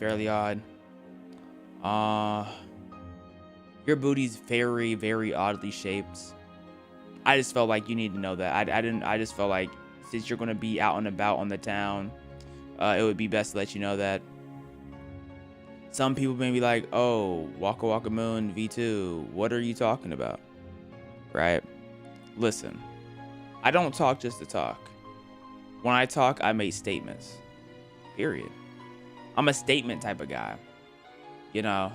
Fairly odd. Uh, your booty's very, very oddly shaped. I just felt like you need to know that. I just felt like since you're gonna be out and about on the town, it would be best to let you know that. Some people may be like, oh, Waka Waka Moon V2, what are you talking about? Right? Listen, I don't talk just to talk. When I talk, I make statements. Period. I'm a statement type of guy. You know,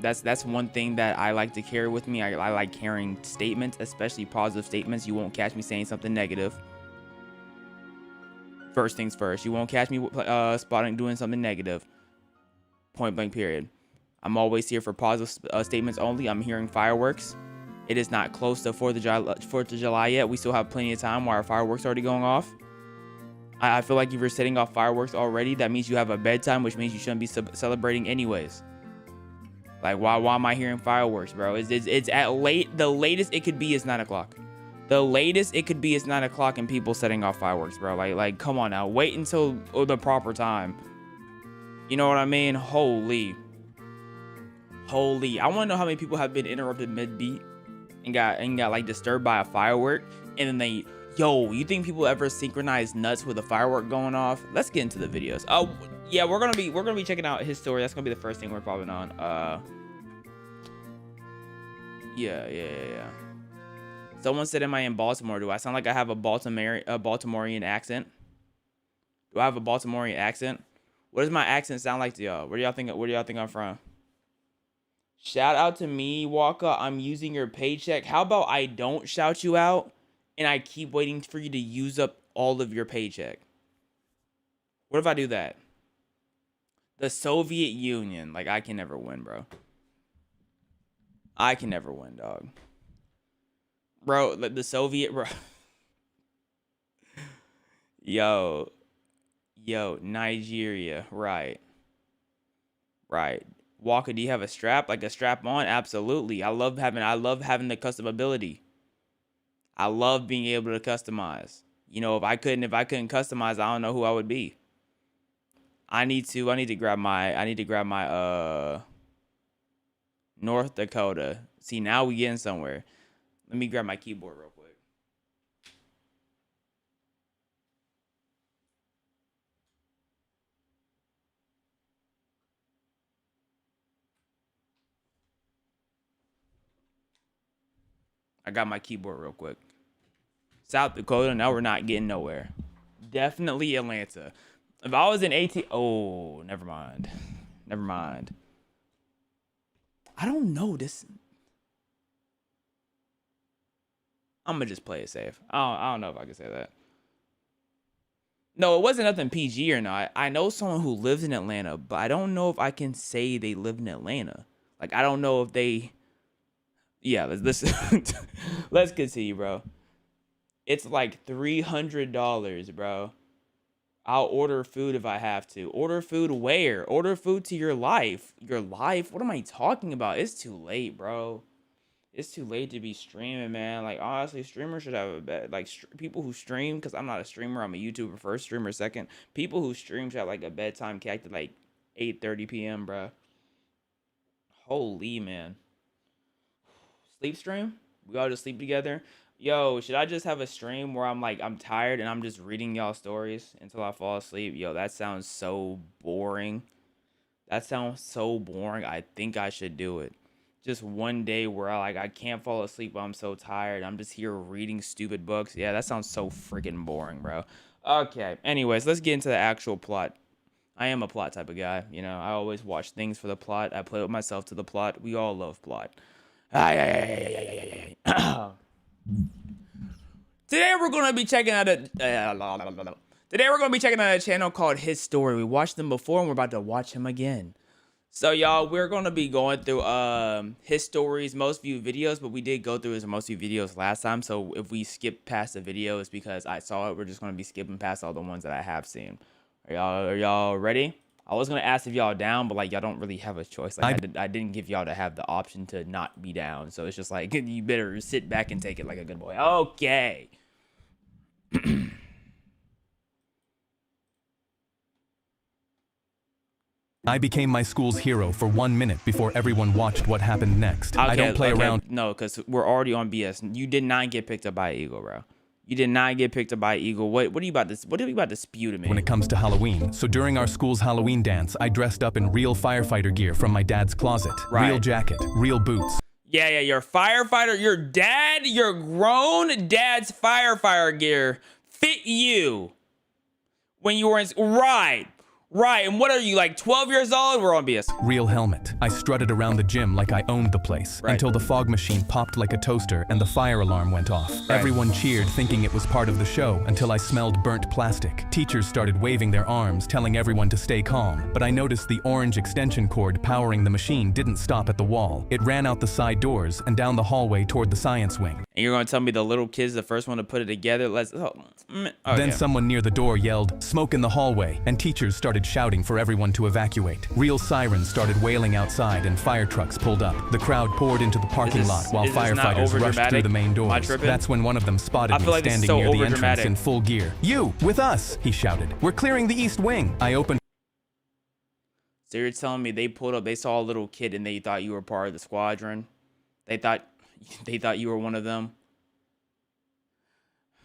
that's one thing that I like to carry with me. I like carrying statements, especially positive statements. You won't catch me saying something negative. First things first. You won't catch me spotting doing something negative. Point blank period. I'm always here for positive statements only. I'm hearing fireworks. It is not close to 4th of July yet. We still have plenty of time while our fireworks are already going off. I feel like if you're setting off fireworks already, that means you have a bedtime, which means you shouldn't be celebrating anyways. Like, why am I hearing fireworks, bro? It's at the latest it could be is 9 o'clock. The latest it could be is 9 o'clock and people setting off fireworks, bro. Like, come on now. Wait until the proper time. You know what I mean? Holy. I want to know how many people have been interrupted mid-beat and got like disturbed by a firework. And then you think people ever synchronize nuts with a firework going off? Let's get into the videos. Oh, yeah, we're gonna be checking out his story. That's gonna be the first thing we're popping on. Yeah. Someone said, am I in Baltimore? Do I sound like I have a Baltimorean accent? Do I have a Baltimorean accent? What does my accent sound like to y'all? Where do y'all think I'm from? Shout out to me, Waka. I'm using your paycheck. How about I don't shout you out and I keep waiting for you to use up all of your paycheck? What if I do that? The Soviet Union. Like, I can never win, bro. I can never win, dog. Bro, like the Soviet, bro. Yo, Nigeria. Right. Walker, do you have a strap? Like a strap on? Absolutely. I love having the customability. I love being able to customize. You know, if I couldn't customize, I don't know who I would be. I need to grab my North Dakota. See, now we getting somewhere. Let me grab my keyboard real quick. I got my keyboard real quick. South Dakota, now we're not getting nowhere. Definitely Atlanta. If I was in oh, never mind. I don't know this. I'm gonna just play it safe. I don't know if I can say that. No, it wasn't nothing PG or not. I know someone who lives in Atlanta, but I don't know if I can say they live in Atlanta. Like, I don't know if they. Yeah, let's let's continue, bro. It's like $300, bro. I'll order food if I have to. Order food where? Order food to your life. Your life? What am I talking about? It's too late, bro. It's too late to be streaming, man. Like, honestly, streamers should have a bed. Like, people who stream, because I'm not a streamer. I'm a YouTuber first, streamer second. People who stream should have, like, a bedtime capped at, like, 8:30 p.m., bro. Holy, man. Sleep stream? We all just sleep together? Yo, should I just have a stream where I'm tired and I'm just reading y'all stories until I fall asleep? Yo, that sounds so boring. I think I should do it. Just one day where I can't fall asleep while I'm so tired. I'm just here reading stupid books. Yeah, that sounds so freaking boring, bro. Okay. Anyways, let's get into the actual plot. I am a plot type of guy. You know, I always watch things for the plot. I play with myself to the plot. We all love plot. Today we're gonna be checking out a channel called His Story. We watched him before and we're about to watch him again. So y'all, we're gonna be going through his stories, most viewed videos, but we did go through his most viewed videos last time. So if we skip past the video, it's because I saw it. We're just gonna be skipping past all the ones that I have seen. Are y'all ready? I was gonna ask if y'all down, but like y'all don't really have a choice. Like I didn't give y'all to have the option to not be down. So it's just like you better sit back and take it like a good boy. Okay. I became my school's hero for 1 minute before everyone watched what happened next. I don't play around. No, because we're already on BS. You did not get picked up by an eagle, bro. You did not get picked up by an eagle. What are you about to spew to me? When it comes to Halloween. So during our school's Halloween dance, I dressed up in real firefighter gear from my dad's closet. Right. Real jacket, real boots. Yeah, your firefighter, your grown dad's firefighter gear fit you when you were in, right. And what are you, like 12 years old? We're on BS. Real helmet. I strutted around the gym like I owned the place until the fog machine popped like a toaster and the fire alarm went off. Everyone cheered thinking it was part of the show until I smelled burnt plastic. Teachers started waving their arms, telling everyone to stay calm, but I noticed the orange extension cord powering the machine didn't stop at the wall. It ran out the side doors and down the hallway toward the science wing. And you're going to tell me the little kid's the first one to put it together? Okay. Then someone near the door yelled, "Smoke in the hallway," and teachers started shouting for everyone to evacuate. Real sirens started wailing outside and fire trucks pulled up. The crowd poured into the parking lot while firefighters rushed through the main doors. That's when one of them spotted me standing near the entrance in full gear. "You, with us," he shouted. "We're clearing the east wing." I opened. So you're telling me they pulled up, they saw a little kid and they thought you were part of the squadron? They thought you were one of them?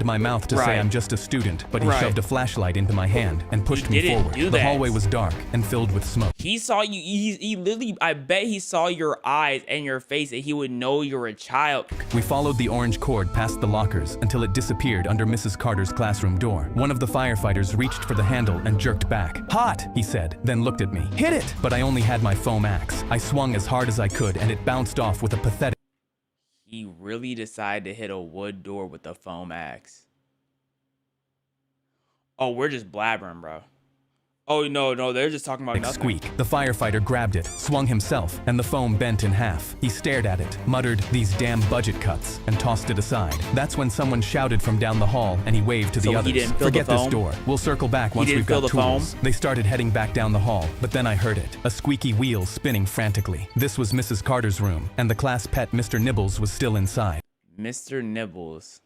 My mouth to say I'm just a student, but he shoved a flashlight into my hand and pushed me forward. The hallway was dark and filled with smoke. He saw you. He literally, I bet he saw your eyes and your face and he would know you're a child. We followed the orange cord past the lockers until it disappeared under Mrs. Carter's classroom door. One of the firefighters reached for the handle and jerked back. "Hot," he said, then looked at me. "Hit it!" But I only had my foam axe. I swung as hard as I could and it bounced off with a pathetic. He really decided to hit a wood door with a foam axe. Oh, we're just blabbering, bro. Oh, no, they're just talking about nothing. Squeak. The firefighter grabbed it, swung himself, and the foam bent in half. He stared at it, muttered, "These damn budget cuts," and tossed it aside. That's when someone shouted from down the hall, and he waved to the others. "Forget this door. We'll circle back once we've got tools." They started heading back down the hall, but then I heard it. A squeaky wheel spinning frantically. This was Mrs. Carter's room, and the class pet Mr. Nibbles was still inside. Mr. Nibbles.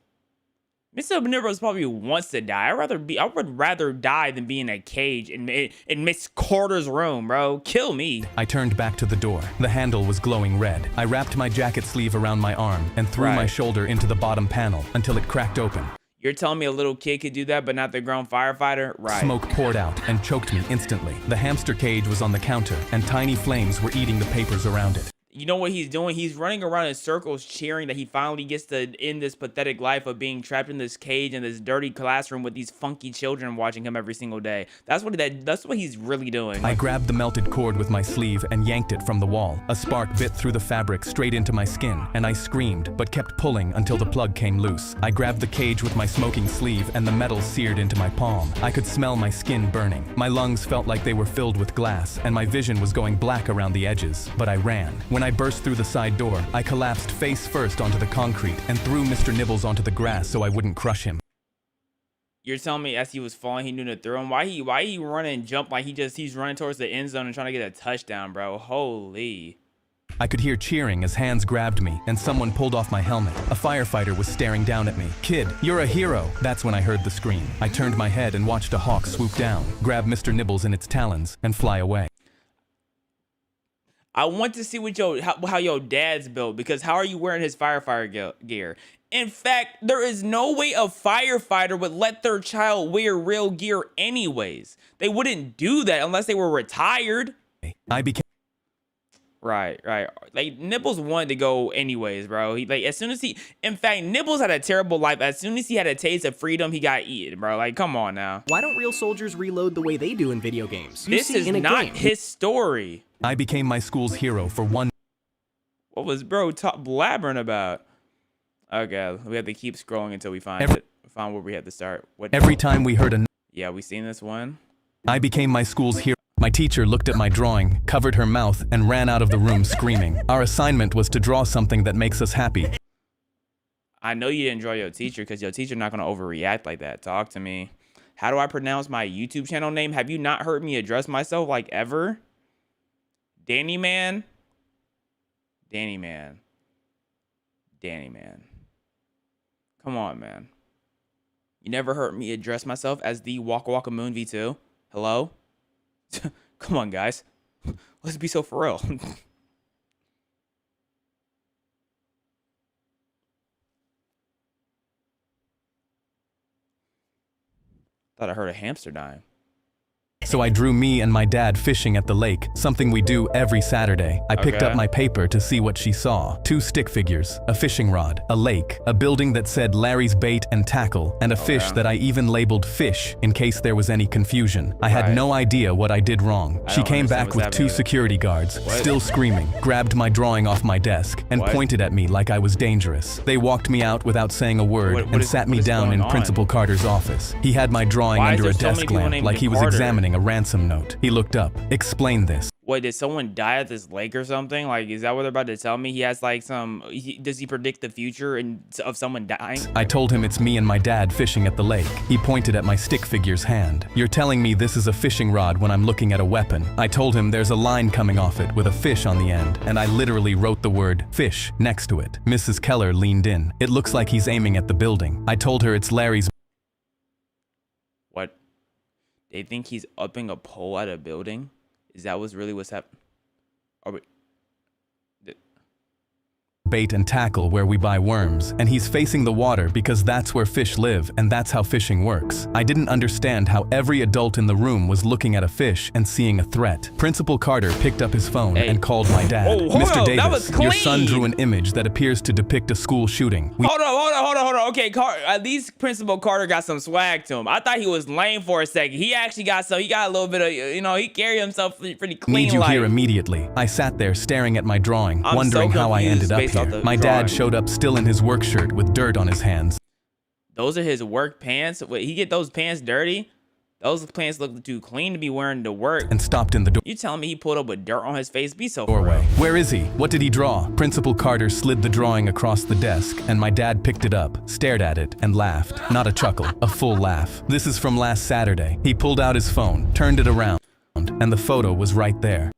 Mr. Nibbles probably wants to die. I would rather die than be in a cage in Miss Carter's room, bro. Kill me. I turned back to the door. The handle was glowing red. I wrapped my jacket sleeve around my arm and threw my shoulder into the bottom panel until it cracked open. You're telling me a little kid could do that, but not the grown firefighter? Right. Smoke poured out and choked me instantly. The hamster cage was on the counter, and tiny flames were eating the papers around it. You know what he's doing? He's running around in circles cheering that he finally gets to end this pathetic life of being trapped in this cage in this dirty classroom with these funky children watching him every single day. That's what he's really doing. I grabbed the melted cord with my sleeve and yanked it from the wall. A spark bit through the fabric straight into my skin, and I screamed, but kept pulling until the plug came loose. I grabbed the cage with my smoking sleeve and the metal seared into my palm. I could smell my skin burning. My lungs felt like they were filled with glass, and my vision was going black around the edges. But I ran. When I burst through the side door, I collapsed face first onto the concrete and threw Mr. Nibbles onto the grass so I wouldn't crush him. You're telling me as he was falling, he knew to throw him? Why he run and jump like he's running towards the end zone and trying to get a touchdown, bro? Holy. I could hear cheering as hands grabbed me and someone pulled off my helmet. A firefighter was staring down at me. "Kid, you're a hero." That's when I heard the scream. I turned my head and watched a hawk swoop down, grab Mr. Nibbles in its talons, and fly away. I want to see what how your dad's built, because how are you wearing his firefighter gear? In fact, there is no way a firefighter would let their child wear real gear anyways. They wouldn't do that unless they were retired. I became... Right. Like, Nibbles wanted to go anyways, bro. In fact, Nibbles had a terrible life. As soon as he had a taste of freedom, he got eaten, bro. Like, come on now. Why don't real soldiers reload the way they do in video games? This is not his story. I became my school's hero for one... What was bro blabbering about? Okay, we have to keep scrolling until we find where we have to start. Every time we heard a... Yeah, we seen this one. I became my school's hero. My teacher looked at my drawing, covered her mouth, and ran out of the room screaming. Our assignment was to draw something that makes us happy. I know you didn't draw your teacher because your teacher not going to overreact like that. Talk to me. How do I pronounce my YouTube channel name? Have you not heard me address myself like ever? Danny Man? Danny Man. Danny Man. Come on, man. You never heard me address myself as the Waka Waka Moon V2? Hello? Come on, guys. Let's be so for real. Thought I heard a hamster dying. So I drew me and my dad fishing at the lake, something we do every Saturday. I picked up my paper to see what she saw. 2 stick figures, a fishing rod, a lake, a building that said Larry's Bait and Tackle, and a fish that I even labeled fish in case there was any confusion. I had no idea what I did wrong. She came back with 2 security guards, still screaming, grabbed my drawing off my desk, and pointed at me like I was dangerous. They walked me out without saying a word and sat me down in Principal Carter's office. He had my drawing under a desk lamp like he was examining a ransom note. He looked up. Explain this. Wait, did someone die at this lake or something? Like, is that what they're about to tell me? He has like some, does he predict the future of someone dying? I told him it's me and my dad fishing at the lake. He pointed at my stick figure's hand. You're telling me this is a fishing rod when I'm looking at a weapon. I told him there's a line coming off it with a fish on the end, and I literally wrote the word fish next to it. Mrs. Keller leaned in. It looks like he's aiming at the building. I told her it's Larry's. What? They think he's upping a pole at a building? Is that what's happening? Are we... Bait and Tackle where we buy worms, and he's facing the water because that's where fish live and that's how fishing works. I didn't understand how every adult in the room was looking at a fish and seeing a threat. Principal Carter picked up his phone and called my dad. Oh, hold Mr. up, Davis, that was clean. your son drew an image that appears to depict a school shooting. Hold on. Okay, at least Principal Carter got some swag to him. I thought he was lame for a second. He actually got he got a little bit of, he carried himself pretty clean. Need you here immediately. I sat there staring at my drawing, wondering how I ended up here. My dad showed up still in his work shirt with dirt on his hands. Those are his work pants? Wait, he get those pants dirty? Those pants look too clean to be wearing to work. And stopped in the door. You telling me he pulled up with dirt on his face? Be so doorway. Where is he? What did he draw? Principal Carter slid the drawing across the desk, and my dad picked it up, stared at it, and laughed. Not a chuckle, a full laugh. This is from last Saturday. He pulled out his phone, turned it around, and the photo was right there.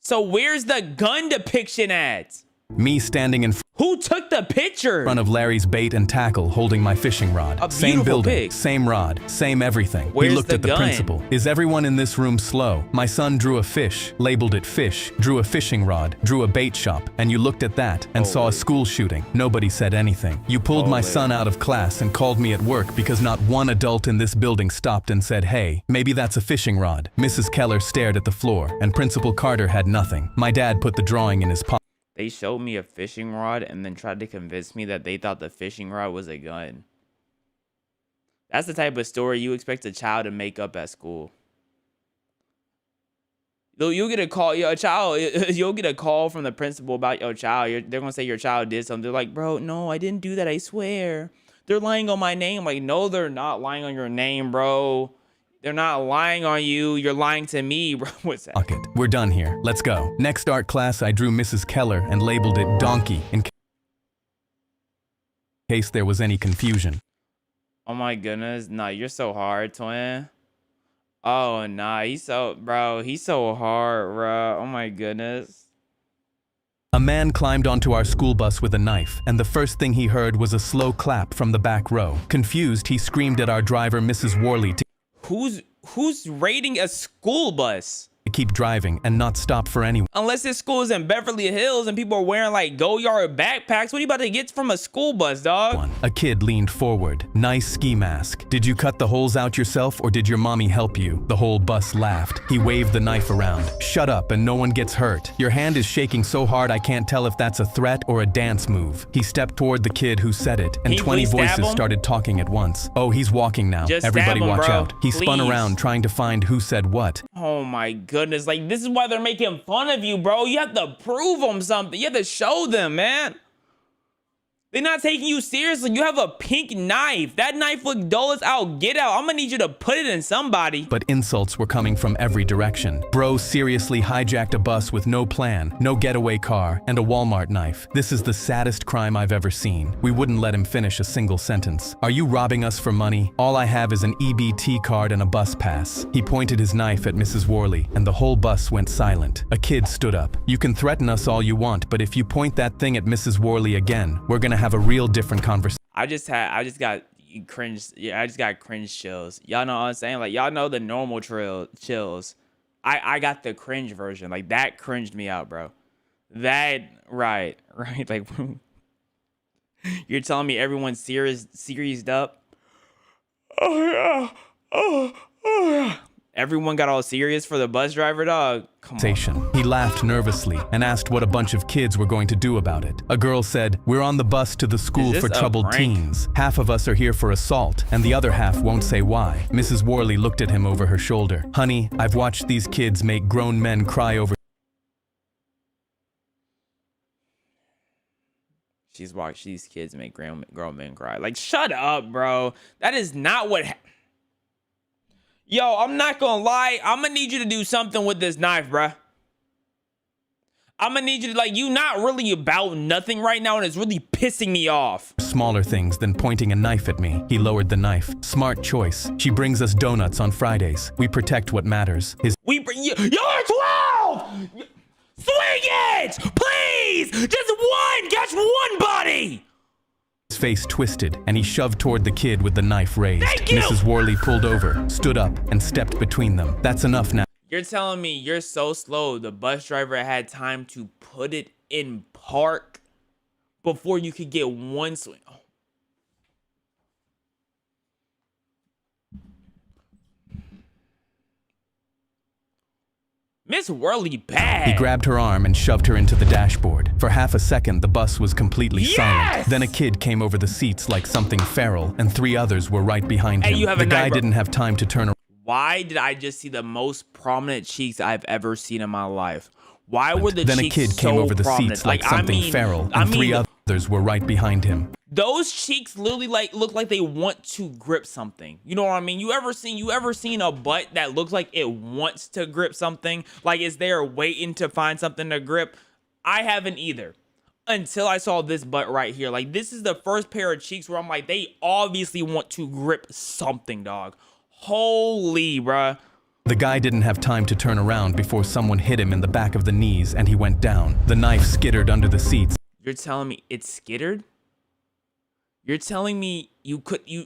So where's the gun depiction at? Me standing in Who took the picture? front of Larry's Bait and Tackle holding my fishing rod. Same building, same rod, same everything. Where's he looked the at the gun? principal. Is everyone in this room slow? My son drew a fish, labeled it fish, drew a fishing rod, drew a bait shop, and you looked at that and saw a school shooting. Nobody said anything. You pulled my son out of class and called me at work because not one adult in this building stopped and said, hey, maybe that's a fishing rod. Mrs. Keller stared at the floor, and Principal Carter had nothing. My dad put the drawing in his pocket. They showed me a fishing rod and then tried to convince me that they thought the fishing rod was a gun. That's the type of story you expect a child to make up at school. You'll get a call, you'll get a call from the principal about your child. They're gonna say your child did something. They're like, bro, no, I didn't do that, I swear. They're lying on my name. Like, no, they're not lying on your name, bro. They're not lying on you. You're lying to me, bro. What's that? Okay, we're done here. Let's go. Next art class, I drew Mrs. Keller and labeled it Donkey in case there was any confusion. Oh my goodness. Nah, you're so hard, twin. Oh, nah. He's so hard, bro. Oh my goodness. A man climbed onto our school bus with a knife, and the first thing he heard was a slow clap from the back row. Confused, he screamed at our driver, Mrs. Worley, to Who's raiding a school bus? keep driving and not stop for anyone. Unless this school is in Beverly Hills and people are wearing like Go-Yard backpacks. What are you about to get from a school bus, dog? A kid leaned forward. Nice ski mask. Did you cut the holes out yourself or did your mommy help you? The whole bus laughed. He waved the knife around. Shut up and no one gets hurt. Your hand is shaking so hard I can't tell if that's a threat or a dance move. He stepped toward the kid who said it and 20 voices started talking at once. Oh, he's walking now. Everybody watch out. He spun around trying to find who said what. Oh my goodness. Like, this is why they're making fun of you, bro. You have to prove them something. You have to show them, man. They're not taking you seriously. You have a pink knife. That knife look dull as out. Get out. I'm gonna need you to put it in somebody. But insults were coming from every direction. Bro seriously hijacked a bus with no plan, no getaway car, and a Walmart knife. This is the saddest crime I've ever seen. We wouldn't let him finish a single sentence. Are you robbing us for money? All I have is an EBT card and a bus pass. He pointed his knife at Mrs. Worley, and the whole bus went silent. A kid stood up. You can threaten us all you want, but if you point that thing at Mrs. Worley again, we're gonna have a real different conversation. I just got cringe. Yeah, I just got cringe chills. Y'all know what I'm saying? Like, y'all know the normal chills. I got the cringe version. Like, that cringed me out, bro. That, right. Like, you're telling me everyone's serious up? Oh, yeah. Oh, yeah. Everyone got all serious for the bus driver, dog. Come on. He laughed nervously and asked what a bunch of kids were going to do about it. A girl said, "We're on the bus to the school for troubled teens. Half of us are here for assault, and the other half won't say why." Mrs. Worley looked at him over her shoulder. "Honey, I've watched these kids make grown men cry over..." She's watched these kids make grown men cry. Like, shut up, bro. That is not what... Yo, I'm not gonna lie. I'm gonna need you to do something with this knife, bruh. I'm gonna need you to, like, you not really about nothing right now, and it's really pissing me off. Smaller things than pointing a knife at me. He lowered the knife. Smart choice. She brings us donuts on Fridays. We protect what matters. You're 12! Swing it! Please! Just one! Catch one, buddy! His face twisted, and he shoved toward the kid with the knife raised. Thank you! Mrs. Worley pulled over, stood up, and stepped between them. "That's enough now." You're telling me you're so slow the bus driver had time to put it in park before you could get one swing? Oh. Miss Worley bad. He grabbed her arm and shoved her into the dashboard. For half a second, the bus was completely silent. Then a kid came over the seats like something feral, and 3 others were right behind him. The guy didn't have time to turn around. Why did I just see the most prominent cheeks I've ever seen in my life? Why were the Then cheeks a kid came over the prominent? seats like something feral, and 3 others were right behind him. Those cheeks literally look like they want to grip something. You know what I mean? You ever seen a butt that looks like it wants to grip something? Like, is there waiting to find something to grip? I haven't either. Until I saw this butt right here. Like, this is the first pair of cheeks where I'm like, they obviously want to grip something, dog. Holy, bruh. The guy didn't have time to turn around before someone hit him in the back of the knees and he went down. The knife skittered under the seats. You're telling me it skittered? You're telling me you couldn't, you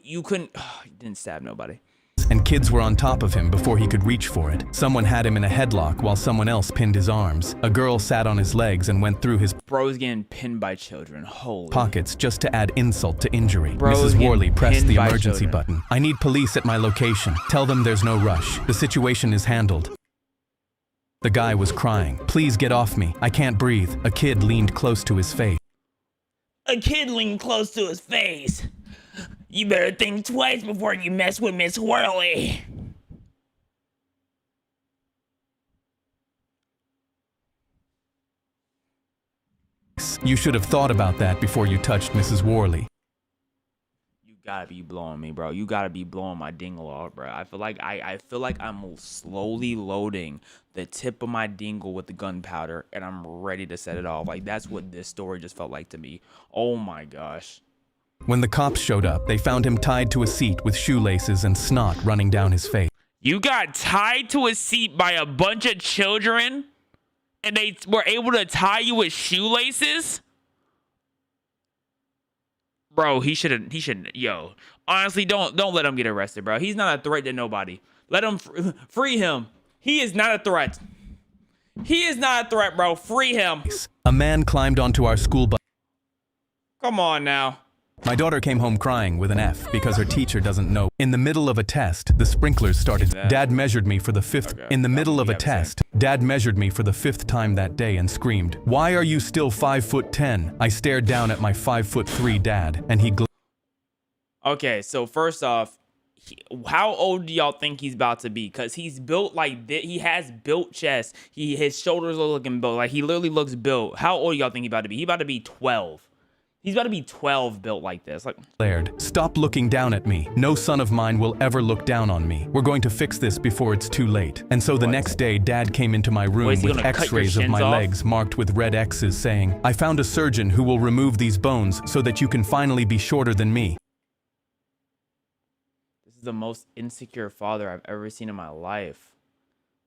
didn't stab nobody. And kids were on top of him before he could reach for it. Someone had him in a headlock while someone else pinned his arms. A girl sat on his legs and went through his bro's getting pinned by children. Holy pockets just to add insult to injury. Mrs. Worley pressed the emergency button. "I need police at my location. Tell them there's no rush. The situation is handled." The guy was crying. "Please get off me. I can't breathe." A kid leaned close to his face. A kid leaned close to his face. "You better think twice before you mess with Miss Worley." "You should have thought about that before you touched Mrs. Worley." You gotta be blowing me, bro. You gotta be blowing my dingle off, bro. I feel like I'm slowly loading the tip of my dingle with the gunpowder, and I'm ready to set it off. Like, that's what this story just felt like to me. Oh my gosh. When the cops showed up, they found him tied to a seat with shoelaces and snot running down his face. You got tied to a seat by a bunch of children, and they were able to tie you with shoelaces? Bro, he shouldn't, yo. Honestly, don't let him get arrested, bro. He's not a threat to nobody. Let him, free him. He is not a threat. He is not a threat, bro. Free him. A man climbed onto our school bus. Come on now. My daughter came home crying with an F because her teacher doesn't know. In the middle of a test, the sprinklers started. Dad measured me for the fifth. In the middle of a test, Dad measured me for the 5th time that day and screamed, "Why are you still 5'10"? I stared down at my 5'3" dad, and he. Okay, so first off, how old do y'all think he's about to be? Because he's built like this. He has built chest. His shoulders are looking built. Like, he literally looks built. How old do y'all think he's about to be? He's about to be 12. He's about to be 12 built like this. Like, "Stop looking down at me. No son of mine will ever look down on me. We're going to fix this before it's too late." And so the next day, Dad came into my room with x-rays of my legs marked with red X's saying, "I found a surgeon who will remove these bones so that you can finally be shorter than me." This is the most insecure father I've ever seen in my life.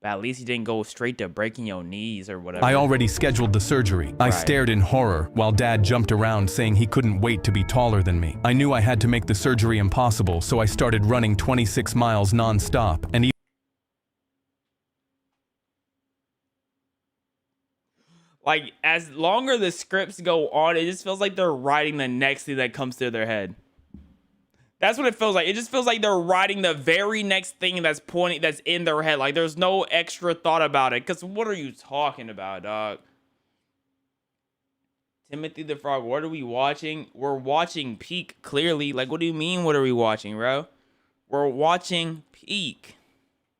But at least he didn't go straight to breaking your knees or whatever. I already scheduled the surgery. I stared in horror while Dad jumped around saying he couldn't wait to be taller than me. I knew I had to make the surgery impossible, so I started running 26 miles non-stop and Like, as longer the scripts go on, it just feels like they're writing the next thing that comes to their head. That's what it feels like. It just feels like they're writing the very next thing that's in their head. Like, there's no extra thought about it. Because what are you talking about, dog? Timothy the Frog, what are we watching? We're watching Peak, clearly. Like, what do you mean, what are we watching, bro? We're watching Peak.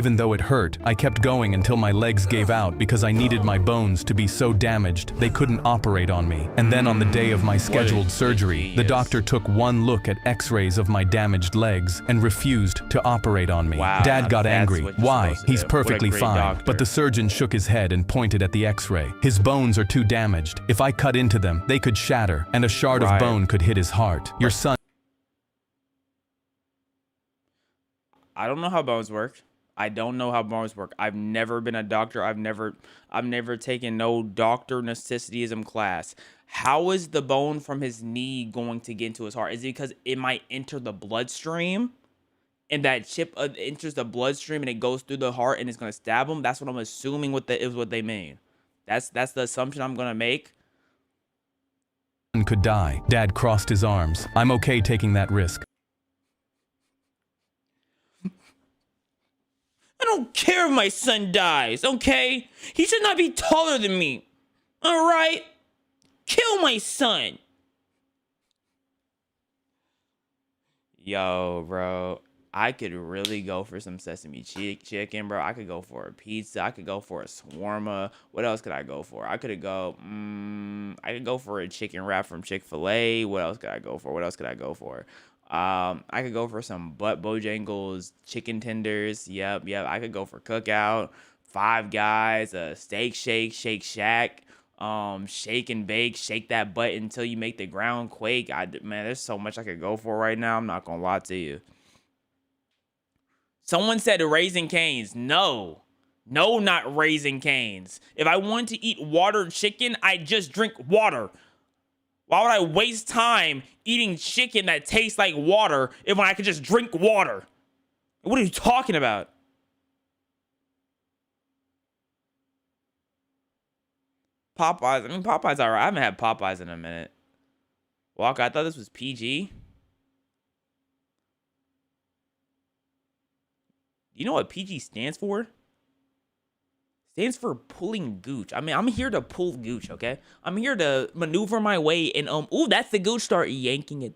Even though it hurt, I kept going until my legs gave out because I needed my bones to be so damaged they couldn't operate on me. And then on the day of my scheduled surgery, the doctor took one look at x-rays of my damaged legs and refused to operate on me. Wow, Dad got angry. Why? He's perfectly fine. Doctor. But the surgeon shook his head and pointed at the x-ray. His bones are too damaged. If I cut into them, they could shatter, and a shard of bone could hit his heart. Your son... I don't know how bones work. I don't know how bones work. I've never been a doctor. I've never taken no doctor necessityism class. How is the bone from his knee going to get into his heart? Is it because it might enter the bloodstream, and that chip enters the bloodstream and it goes through the heart and it's gonna stab him? That's what I'm assuming. Is what they mean. That's the assumption I'm gonna make. Could die. Dad crossed his arms. I'm okay taking that risk. I don't care if my son dies, okay? He should not be taller than me. All right? Kill my son. Yo, bro. I could really go for some sesame chicken, bro. I could go for a pizza. I could go for a shawarma. What else could I go for? I could go for a chicken wrap from Chick-fil-A. What else could I go for? I could go for some Bojangles chicken tenders. Yep. I could go for Cookout, Five Guys, a Steak Shake, Shake Shack, shake and bake, shake that butt until you make the ground quake. Man, there's so much I could go for right now. I'm not gonna lie to you. Someone said Raising Cane's. No, not Raising Cane's. If I want to eat watered chicken, I just drink water. Why would I waste time eating chicken that tastes like water when I could just drink water? What are you talking about? Popeyes. I mean, Popeyes are alright. I haven't had Popeyes in a minute. Walker, I thought this was PG. You know what PG stands for? Stands for pulling gooch. I mean, I'm here to pull gooch, okay? I'm here to maneuver my way and ooh, that's the gooch. Start yanking it.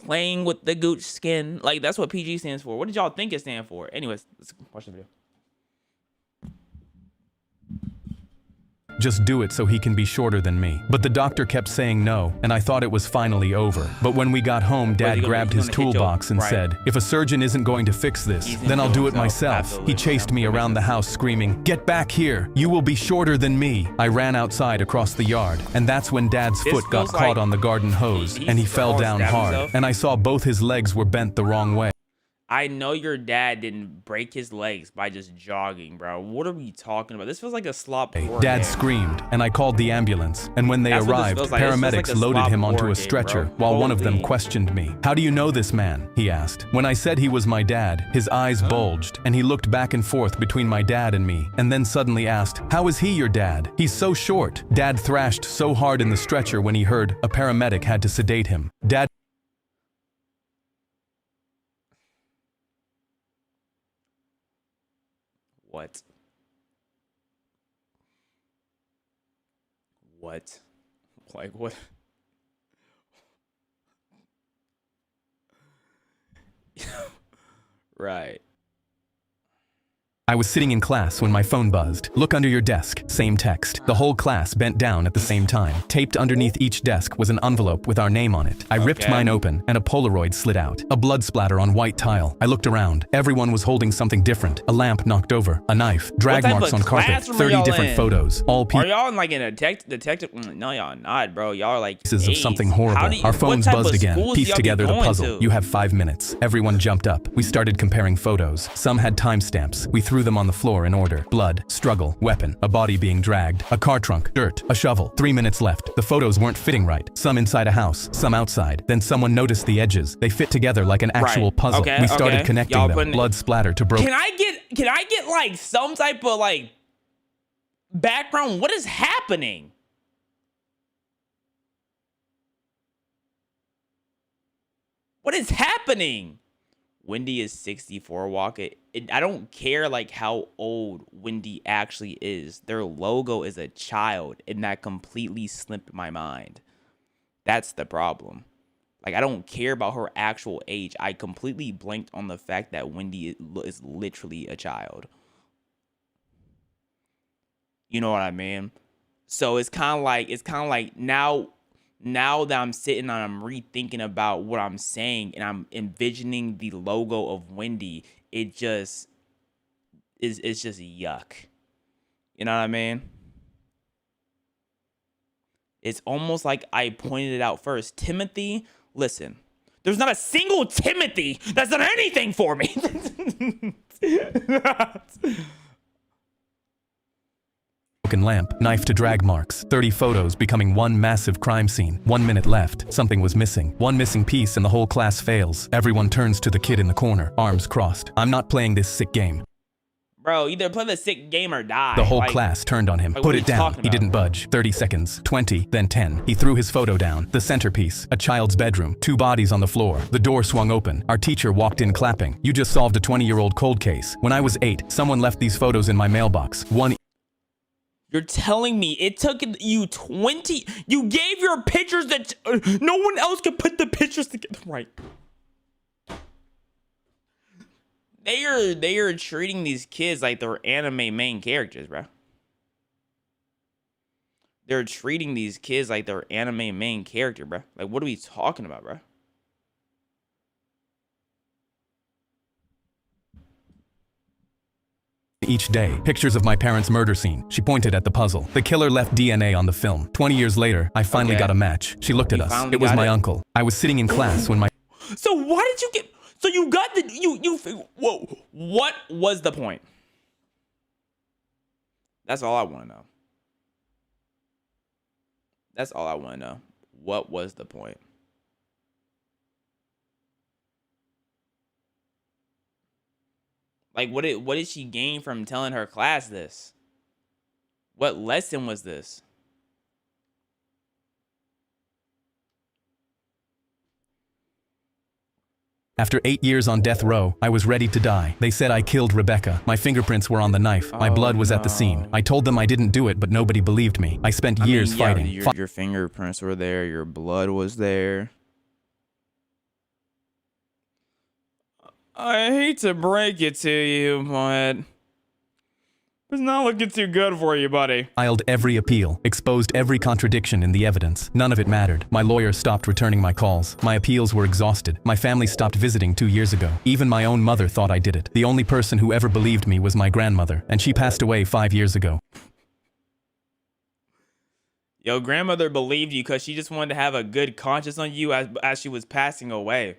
Playing with the gooch skin. Like, that's what PG stands for. What did y'all think it stands for? Anyways, let's watch the video. Just do it so he can be shorter than me. But the doctor kept saying no, and I thought it was finally over. But when we got home, Dad grabbed his toolbox and said, if a surgeon isn't going to fix this, then I'll do it myself. He chased me around the house screaming, get back here, you will be shorter than me. I ran outside across the yard, and that's when Dad's foot got caught on the garden hose, and he fell down hard, and I saw both his legs were bent the wrong way. I know your dad didn't break his legs by just jogging, bro. What are we talking about? This feels like a slop pork Dad game. Screamed, and I called the ambulance. And when they arrived, paramedics loaded him onto a stretcher, while one of them questioned me. How do you know this man? He asked. When I said he was my dad, his eyes bulged, and he looked back and forth between my dad and me, and then suddenly asked, how is he your dad? He's so short. Dad thrashed so hard in the stretcher when he heard a paramedic had to sedate him. Dad What? Like, what? Right. I was sitting in class when my phone buzzed. Look under your desk. Same text. The whole class bent down at the same time. Taped underneath each desk was an envelope with our name on it. I ripped mine open, and a Polaroid slid out. A blood splatter on white tile. I looked around. Everyone was holding something different. A lamp knocked over. A knife. Drag marks on carpet. 30 different photos. All Are y'all in like in a detective? No, y'all not, bro. Y'all are like pieces of something horrible. Our phones buzzed again. Piece together the puzzle. You have 5 minutes. Everyone jumped up. We started comparing photos. Some had timestamps. We threw them on the floor in order. Blood, struggle, weapon, a body being dragged, a car trunk, dirt, a shovel. 3 minutes left. The photos weren't fitting right. Some inside a house, some outside. Then someone noticed the edges. They fit together like an actual puzzle. We started connecting them. Blood splatter to broken. Can I get like some type of Background, what is happening? What is happening? Wendy is 64, Waka. I don't care like how old Wendy actually is. Their logo is a child, and that completely slipped my mind. That's the problem. Like, I don't care about her actual age. I completely blanked on the fact that Wendy is literally a child. You know what I mean? So it's kind of like now that I'm sitting and I'm rethinking about what I'm saying and I'm envisioning the logo of Wendy, it's just yuck. You know what I mean? It's almost like I pointed it out first. Timothy, listen, there's not a single Timothy that's done anything for me. Lamp, knife to drag marks, 30 photos becoming one massive crime scene. 1 minute left. Something was missing. One missing piece and the whole class fails. Everyone turns to the kid in the corner, arms crossed. I'm not playing this sick game. Bro, either play the sick game or die. The whole class turned on him. Put it down. He didn't budge. 30 seconds, 20, then 10. He threw his photo down. The centerpiece, a child's bedroom, 2 bodies on the floor. The door swung open. Our teacher walked in clapping. You just solved a 20-year-old cold case. When I was 8, someone left these photos in my mailbox. You're telling me it took you 20? You gave your pictures that no one else could put the pictures together. Right. They are treating these kids like they're anime main characters, bro. They're treating these kids like they're anime main character, bro. Like, what are we talking about, bro? Each day, pictures of my parents' murder scene. She pointed at the puzzle. The killer left DNA on the film. 20 years later, I finally got a match. She looked at us. It was my uncle. I was sitting in class when my... So why did you get... So you got the... Whoa. What was the point? That's all I want to know. That's all I want to know. What was the point? Like, what did she gain from telling her class this? What lesson was this? After 8 years on death row, I was ready to die. They said I killed Rebecca. My fingerprints were on the knife. My blood was at the scene. I told them I didn't do it, but nobody believed me. I spent years fighting. Your fingerprints were there. Your blood was there. I hate to break it to you, but it's not looking too good for you, buddy. Filed every appeal, exposed every contradiction in the evidence. None of it mattered. My lawyer stopped returning my calls. My appeals were exhausted. My family stopped visiting 2 years ago. Even my own mother thought I did it. The only person who ever believed me was my grandmother, and she passed away 5 years ago. Your grandmother believed you because she just wanted to have a good conscience on you as she was passing away.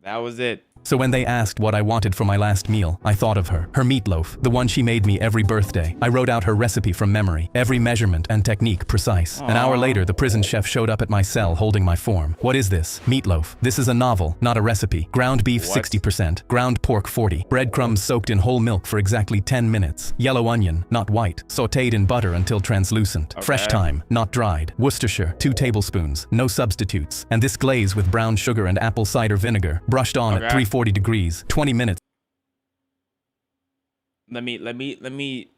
That was it. So when they asked what I wanted for my last meal, I thought of her. Her meatloaf, the one she made me every birthday. I wrote out her recipe from memory, every measurement and technique precise. Aww. An hour later, the prison chef showed up at my cell holding my form. What is this? Meatloaf. This is a novel, not a recipe. Ground beef 60%, ground pork 40, breadcrumbs soaked in whole milk for exactly 10 minutes. Yellow onion, not white, sautéed in butter until translucent. Okay. Fresh thyme, not dried. Worcestershire, 2 tablespoons, no substitutes. And this glaze with brown sugar and apple cider vinegar, brushed on at 340 degrees, 20 minutes. Let me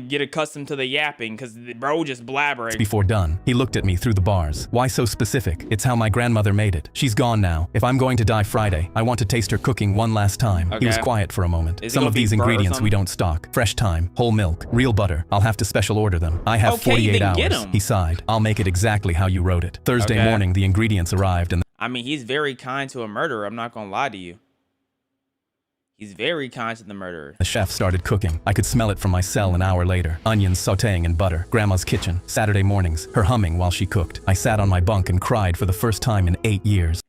get accustomed to the yapping, because the bro just blabbering. Before done, he looked at me through the bars. Why so specific? It's how my grandmother made it. She's gone now. If I'm going to die Friday, I want to taste her cooking one last time. Okay. He was quiet for a moment. Some of these ingredients we don't stock. Fresh thyme, whole milk, real butter. I'll have to special order them. I have 48 hours. He sighed. I'll make it exactly how you wrote it. Thursday morning, the ingredients arrived and I mean, he's very kind to a murderer. I'm not gonna lie to you. He's very kind to the murderer. The chef started cooking. I could smell it from my cell an hour later. Onions sautéing in butter. Grandma's kitchen. Saturday mornings. Her humming while she cooked. I sat on my bunk and cried for the first time in 8 years.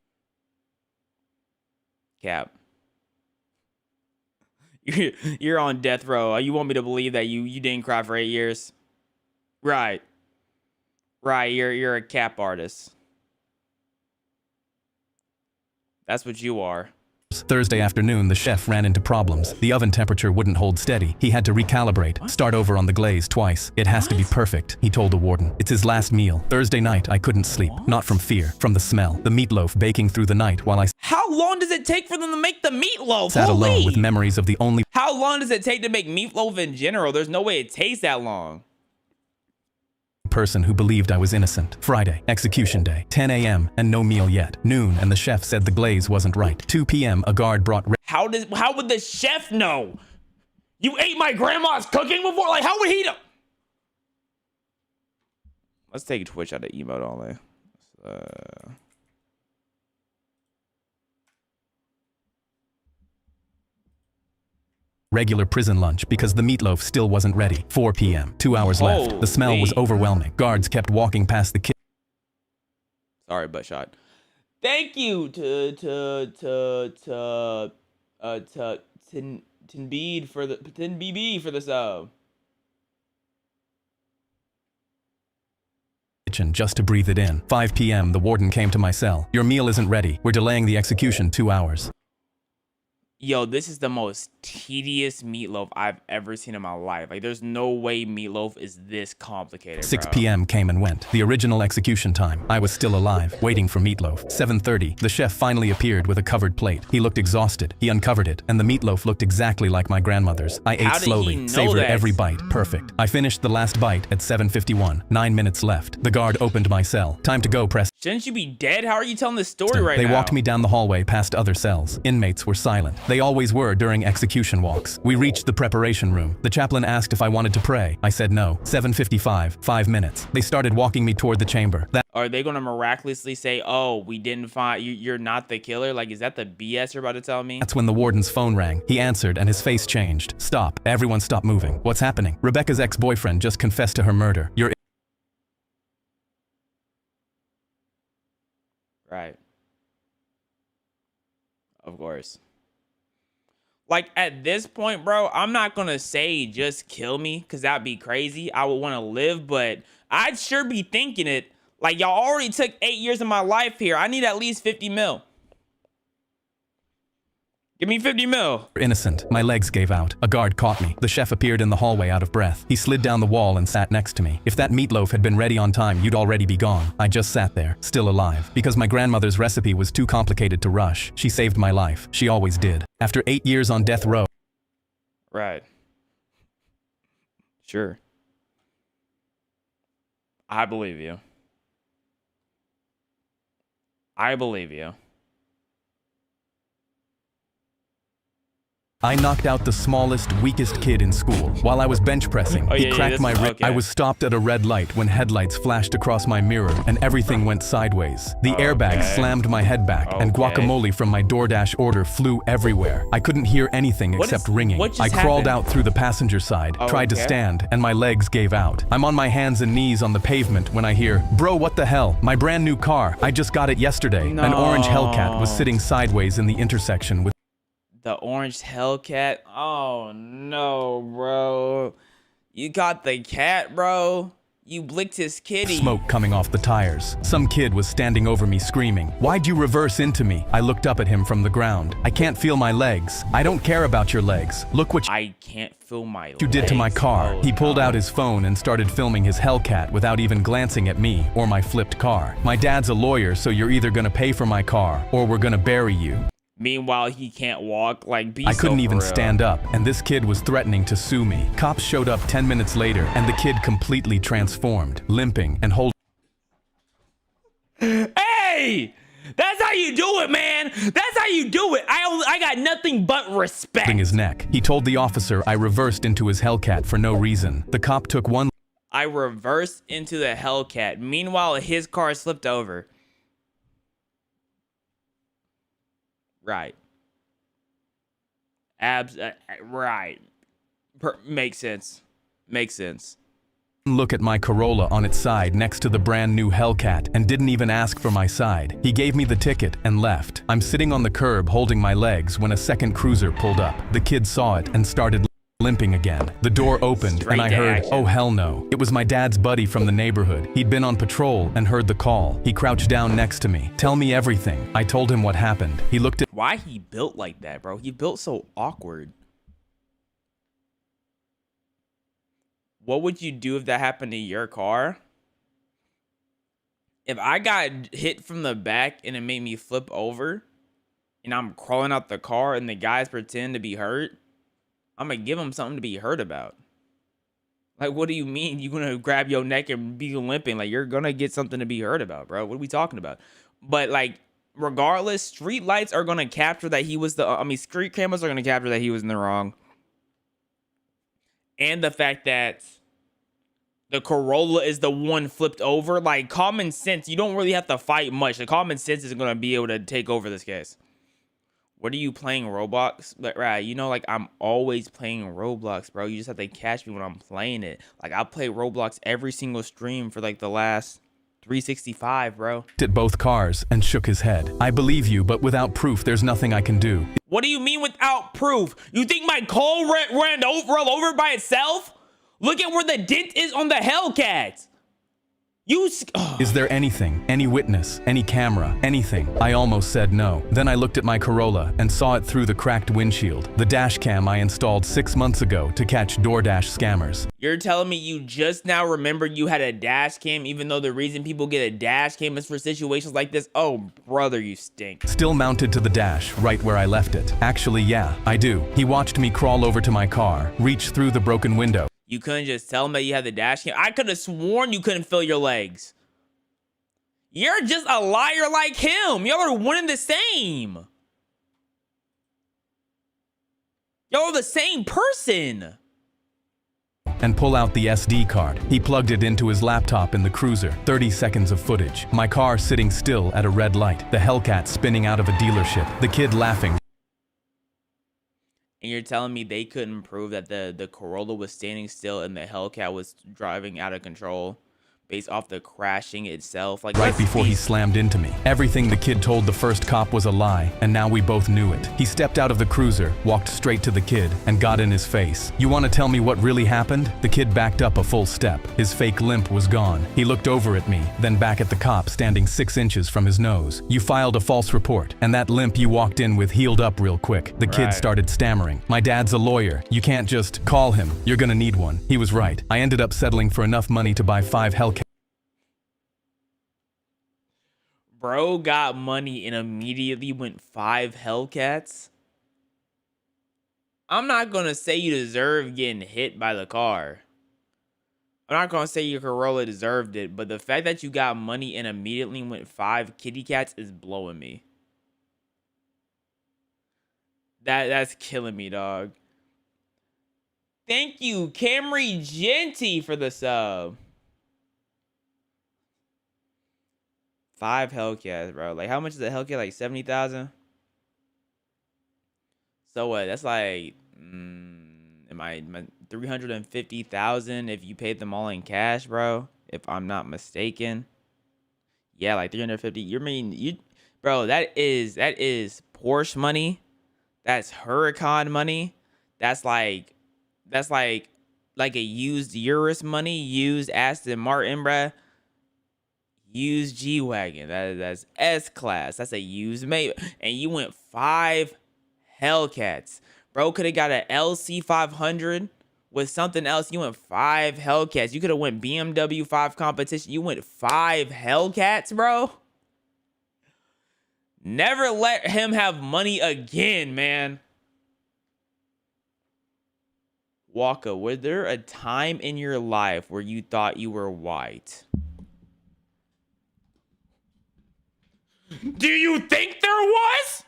Cap. You're on death row. You want me to believe that you didn't cry for 8 years? Right. Right. You're a cap artist. That's what you are. Thursday afternoon, the chef ran into problems. The oven temperature wouldn't hold steady. He had to recalibrate, start over on the glaze twice. It has to be perfect, he told the warden. It's his last meal. Thursday night, I couldn't sleep. Not from fear, from the smell. The meatloaf baking through the night while I How long does it take for them to make the meatloaf? sat Holy. alone with memories of the only How long does it take to make meatloaf in general? There's no way it takes that long. person who believed I was innocent. Friday, execution day, 10 a.m. and no meal yet. Noon, and the chef said the glaze wasn't right. 2 p.m. a guard brought How would the chef know? You ate my grandma's cooking before? Like, how would he know? Let's take Twitch out of emote only. regular prison lunch because the meatloaf still wasn't ready. 4 p.m. 2 hours left. The smell was overwhelming. Guards kept walking past the kitchen. Sorry, butt shot. Thank you to Tinbeed for the BB for the sub. Just to breathe it in. 5 p.m. the warden came to my cell. Your meal isn't ready. We're delaying the execution 2 hours. Yo, this is the most tedious meatloaf I've ever seen in my life. Like, there's no way meatloaf is this complicated, 6 bro. p.m. came and went. The original execution time. I was still alive, waiting for meatloaf. 7:30. The chef finally appeared with a covered plate. He looked exhausted. He uncovered it, and the meatloaf looked exactly like my grandmother's. I ate slowly, savored every bite. Perfect. I finished the last bite at 7:51. 9 minutes left. The guard opened my cell. Time to go, Preston. Shouldn't you be dead? How are you telling this story right now? They walked me down the hallway past other cells. Inmates were silent. They always were during execution walks. We reached the preparation room. The chaplain asked if I wanted to pray. I said no. 7:55. 5 minutes. They started walking me toward the chamber. Are they going to miraculously say, oh, we didn't find you, you're not the killer? Like, is that the BS you're about to tell me? That's when the warden's phone rang. He answered and his face changed. Stop. Everyone stop moving. What's happening? Rebecca's ex-boyfriend just confessed to her murder. You're Right. Of course. Like, at this point, bro, I'm not gonna say just kill me, because that'd be crazy. I would want to live, but I'd sure be thinking it. Like, y'all already took 8 years of my life here. I need at least 50 mil. Give me 50 mil. Innocent. My legs gave out. A guard caught me. The chef appeared in the hallway out of breath. He slid down the wall and sat next to me. If that meatloaf had been ready on time, you'd already be gone. I just sat there, still alive. Because my grandmother's recipe was too complicated to rush. She saved my life. She always did. After 8 years on death row. Right. Sure. I believe you. I believe you. I knocked out the smallest, weakest kid in school. While I was bench pressing, he cracked my rib. I was stopped at a red light when headlights flashed across my mirror and everything went sideways. The airbag slammed my head back and guacamole from my DoorDash order flew everywhere. I couldn't hear anything except ringing. I crawled out through the passenger side, tried to stand, and my legs gave out. I'm on my hands and knees on the pavement when I hear, "Bro, what the hell? My brand new car. I just got it yesterday." No. An orange Hellcat was sitting sideways in the intersection with The orange Hellcat. Oh no, bro. You got the cat, bro. You blicked his kitty. smoke coming off the tires. Some kid was standing over me screaming, "Why'd you reverse into me?" I looked up at him from the ground. "I can't feel my legs." "I don't care about your legs. Look what I can't feel my legs. you did to my car." Oh, He pulled no. out his phone and started filming his Hellcat without even glancing at me or my flipped car. "My dad's a lawyer, so you're either gonna pay for my car or we're gonna bury you." Meanwhile, he can't walk. Like, be I couldn't so even for real. stand up, and this kid was threatening to sue me. Cops showed up 10 minutes later, and the kid completely transformed, limping and holding Hey! That's how you do it, man. That's how you do it. I got nothing but respect. his neck. He told the officer I reversed into his Hellcat for no reason. The cop took one I reversed into the Hellcat. Meanwhile, his car slipped over. Right. Right. Makes sense. Makes sense. look at my Corolla on its side next to the brand new Hellcat and didn't even ask for my side. He gave me the ticket and left. I'm sitting on the curb holding my legs when a second cruiser pulled up. The kid saw it and started limping again. The door opened Straight and I to heard, action. oh hell no. It was my dad's buddy from the neighborhood. He'd been on patrol and heard the call. He crouched down next to me. Tell me everything. I told him what happened. He looked at Why he built like that, bro? He built so awkward. What would you do if that happened to your car? If I got hit from the back and it made me flip over and I'm crawling out the car and the guys pretend to be hurt, I'm gonna give them something to be hurt about. Like, what do you mean you're gonna grab your neck and be limping? Like, you're gonna get something to be hurt about, bro. What are we talking about? But like, regardless, street lights are gonna capture that he was street cameras are gonna capture that he was in the wrong. And the fact that the Corolla is the one flipped over. Like, common sense, you don't really have to fight much. The common sense is gonna be able to take over this case. What are you playing, Roblox? But right, you know, like, I'm always playing Roblox, bro. You just have to catch me when I'm playing it. Like, I play Roblox every single stream for like the last 365, bro. at both cars and shook his head. I believe you, but without proof, there's nothing I can do. What do you mean without proof? You think my car ran over by itself? Look at where the dent is on the Hellcat. Is there anything, any witness, any camera, anything? I almost said no. Then I looked at my Corolla and saw it through the cracked windshield, the dash cam I installed 6 months ago to catch DoorDash scammers. You're telling me you just now remembered you had a dash cam, even though the reason people get a dash cam is for situations like this? Oh, brother, you stink. Still mounted to the dash, right where I left it. Actually, yeah, I do. He watched me crawl over to my car, reach through the broken window. You couldn't just tell him that you had the dash cam? I could have sworn you couldn't feel your legs. You're just a liar like him. Y'all are one and the same. Y'all are the same person. And pull out the SD card. He plugged it into his laptop in the cruiser. 30 seconds of footage. My car sitting still at a red light. The Hellcat spinning out of a dealership. The kid laughing. And you're telling me they couldn't prove that the Corolla was standing still and the Hellcat was driving out of control based off the crashing itself? Like, Right before he slammed into me. Everything the kid told the first cop was a lie, and now we both knew it. He stepped out of the cruiser, walked straight to the kid, and got in his face. You want to tell me what really happened? The kid backed up a full step. His fake limp was gone. He looked over at me, then back at the cop standing 6 inches from his nose. You filed a false report, and that limp you walked in with healed up real quick. The kid started stammering. My dad's a lawyer. You can't just call him. You're gonna need one. He was right. I ended up settling for enough money to buy 5 Hellcats. Bro got money and immediately went 5 Hellcats. I'm not gonna say you deserve getting hit by the car. I'm not gonna say your Corolla deserved it, but the fact that you got money and immediately went 5 kitty cats is blowing me. That's killing me, dog. Thank you, Camry Genty, for the sub. 5 Hellcats, bro. Like, how much is a Hellcat? Like 70,000? So what? That's like, am I 350,000 if you paid them all in cash, bro? If I'm not mistaken. Yeah, like 350. Bro, that is Porsche money. That's Huracan money. That's like a used Urus money, used Aston Martin, bruh. Used G-Wagon. That's S-Class. That's a used mate. And you went 5 Hellcats. Bro could have got an LC500 with something else. You went 5 Hellcats. You could have went BMW 5 competition. You went 5 Hellcats, bro. Never let him have money again, man. Waka, was there a time in your life where you thought you were white? Do you think there was?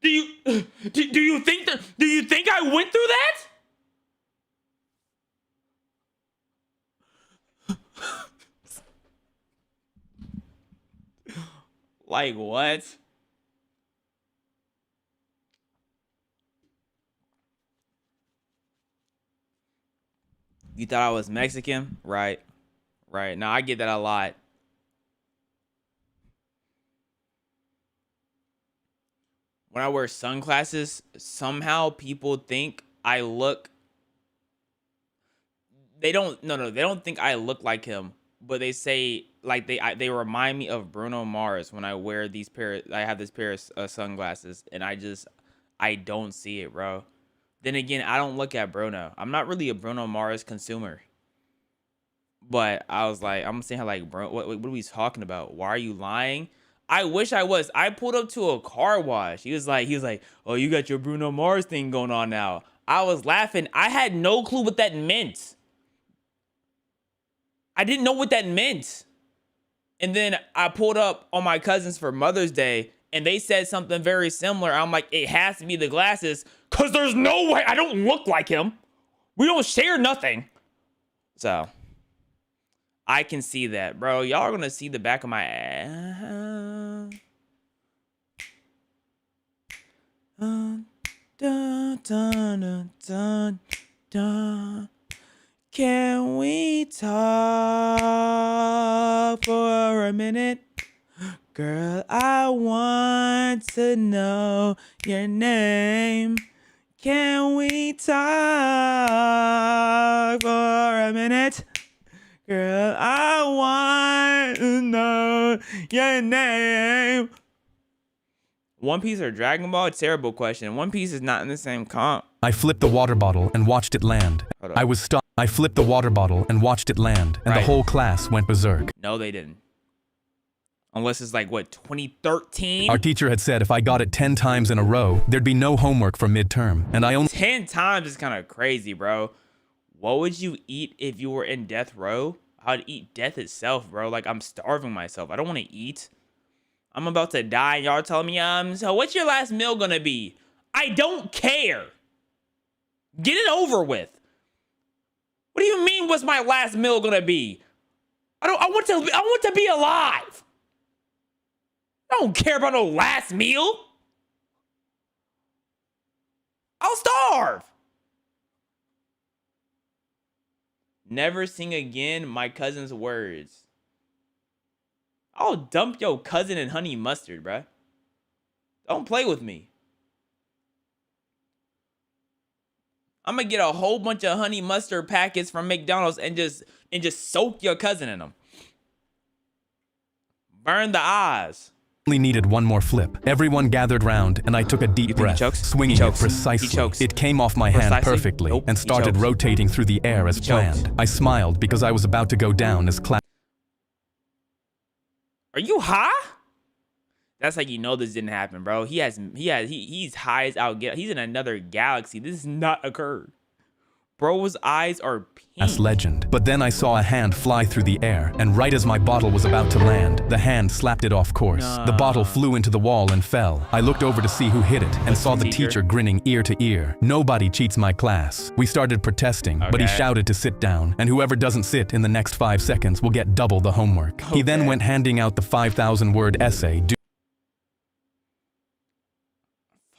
Do you think I went through that? Like what? You thought I was Mexican? Right. Right. Now I get that a lot. when I wear sunglasses, somehow people think I look. They don't. No, they don't think I look like him, but they say like they remind me of Bruno Mars when I wear these pair. I have this pair of sunglasses, and I don't see it, bro. Then again, I don't look at Bruno. I'm not really a Bruno Mars consumer. But I was like, I'm saying like, bro, what are we talking about? Why are you lying? I wish I was. I pulled up to a car wash. He was like, oh, you got your Bruno Mars thing going on now. I was laughing. I had no clue what that meant. I didn't know what that meant. And then I pulled up on my cousins for Mother's Day, and they said something very similar. I'm like, it has to be the glasses, because there's no way I don't look like him. We don't share nothing. So I can see that, bro. Y'all are going to see the back of my ass. Dun, dun, dun, dun, dun. Can we talk for a minute? Girl, I want to know your name. Can we talk for a minute? Girl, I want to know your name. One Piece or Dragon Ball? Terrible question. One Piece is not in the same comp. I flipped the water bottle and watched it land. Hold on. I was stopped. I flipped the water bottle and watched it land, and the Right. whole class went berserk. No, they didn't. Unless it's like, what, 2013? Our teacher had said if I got it 10 times in a row, there'd be no homework for midterm, and I only 10 times is kind of crazy, bro. What would you eat if you were in death row? I'd eat death itself, bro. Like, I'm starving myself. I don't want to eat. I'm about to die, and y'all telling me, so what's your last meal gonna be? I don't care. Get it over with. What do you mean, what's my last meal gonna be? I want to be alive. I don't care about no last meal. I'll starve. Never sing again my cousin's words. I'll dump your cousin in honey mustard, bruh. Don't play with me. I'm gonna get a whole bunch of honey mustard packets from McDonald's and just soak your cousin in them. Burn the eyes. needed one more flip. Everyone gathered round, and I took a You deep think he breath, chokes? swinging He it chokes. He precisely. chokes. It came off my hand Precisely? perfectly Nope. and He started chokes. rotating through the air as He chokes. planned. I smiled because I was about to go down as class. Are you high? That's like, you know this didn't happen, bro. He's high as out. He's in another galaxy. This has not occurred. Bro's eyes are pink. Legend. But then I saw a hand fly through the air, and right as my bottle was about to land, the hand slapped it off course. Nah. The bottle flew into the wall and fell. I looked over to see who hit it, and What's saw the the teacher? teacher grinning ear to ear. Nobody cheats my class. We started protesting, but he Okay. shouted to sit down, and whoever doesn't sit in the next 5 seconds will get double the homework. He then Okay. went handing out the 5,000-word essay due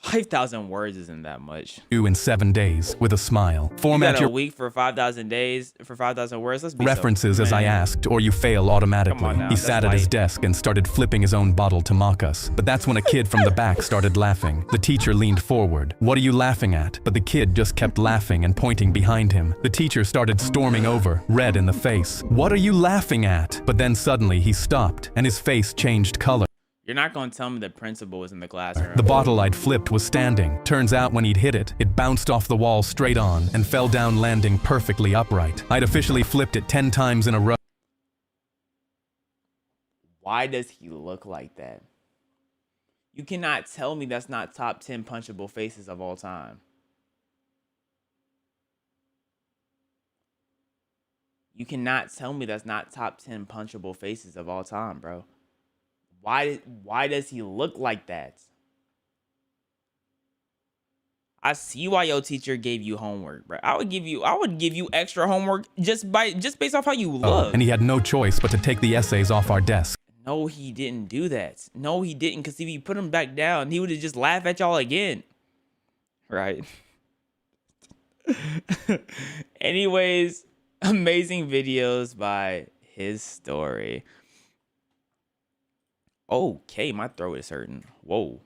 5,000 words isn't that much. in 7 days, with a smile. You Format got a your week for 5,000 days, for 5,000 words. Let's be so- references as I Man. asked, or you fail automatically. Come on now, He that's sat at his light. desk and started flipping his own bottle to mock us. But that's when a kid from the back started laughing. The teacher leaned forward. "What are you laughing at?" But the kid just kept laughing and pointing behind him. The teacher started storming over, red in the face. "What are you laughing at?" But then suddenly he stopped, and his face changed color. You're not going to tell me the principal was in the classroom. The bottle I'd flipped was standing. Turns out when he'd hit it, it bounced off the wall straight on and fell down, landing perfectly upright. I'd officially flipped it 10 times in a row. Why does he look like that? You cannot tell me that's not top 10 punchable faces of all time. You cannot tell me that's not top 10 punchable faces of all time, bro. Why does he look like that? I see why your teacher gave you homework, bro. I would give you extra homework just based off how you look. And he had no choice but to take the essays off our desk. No, he didn't do that. No, he didn't, because if he put him back down, he would have just laughed at y'all again. Right? Anyways, amazing videos by His Story. Okay, my throat is hurting. Whoa.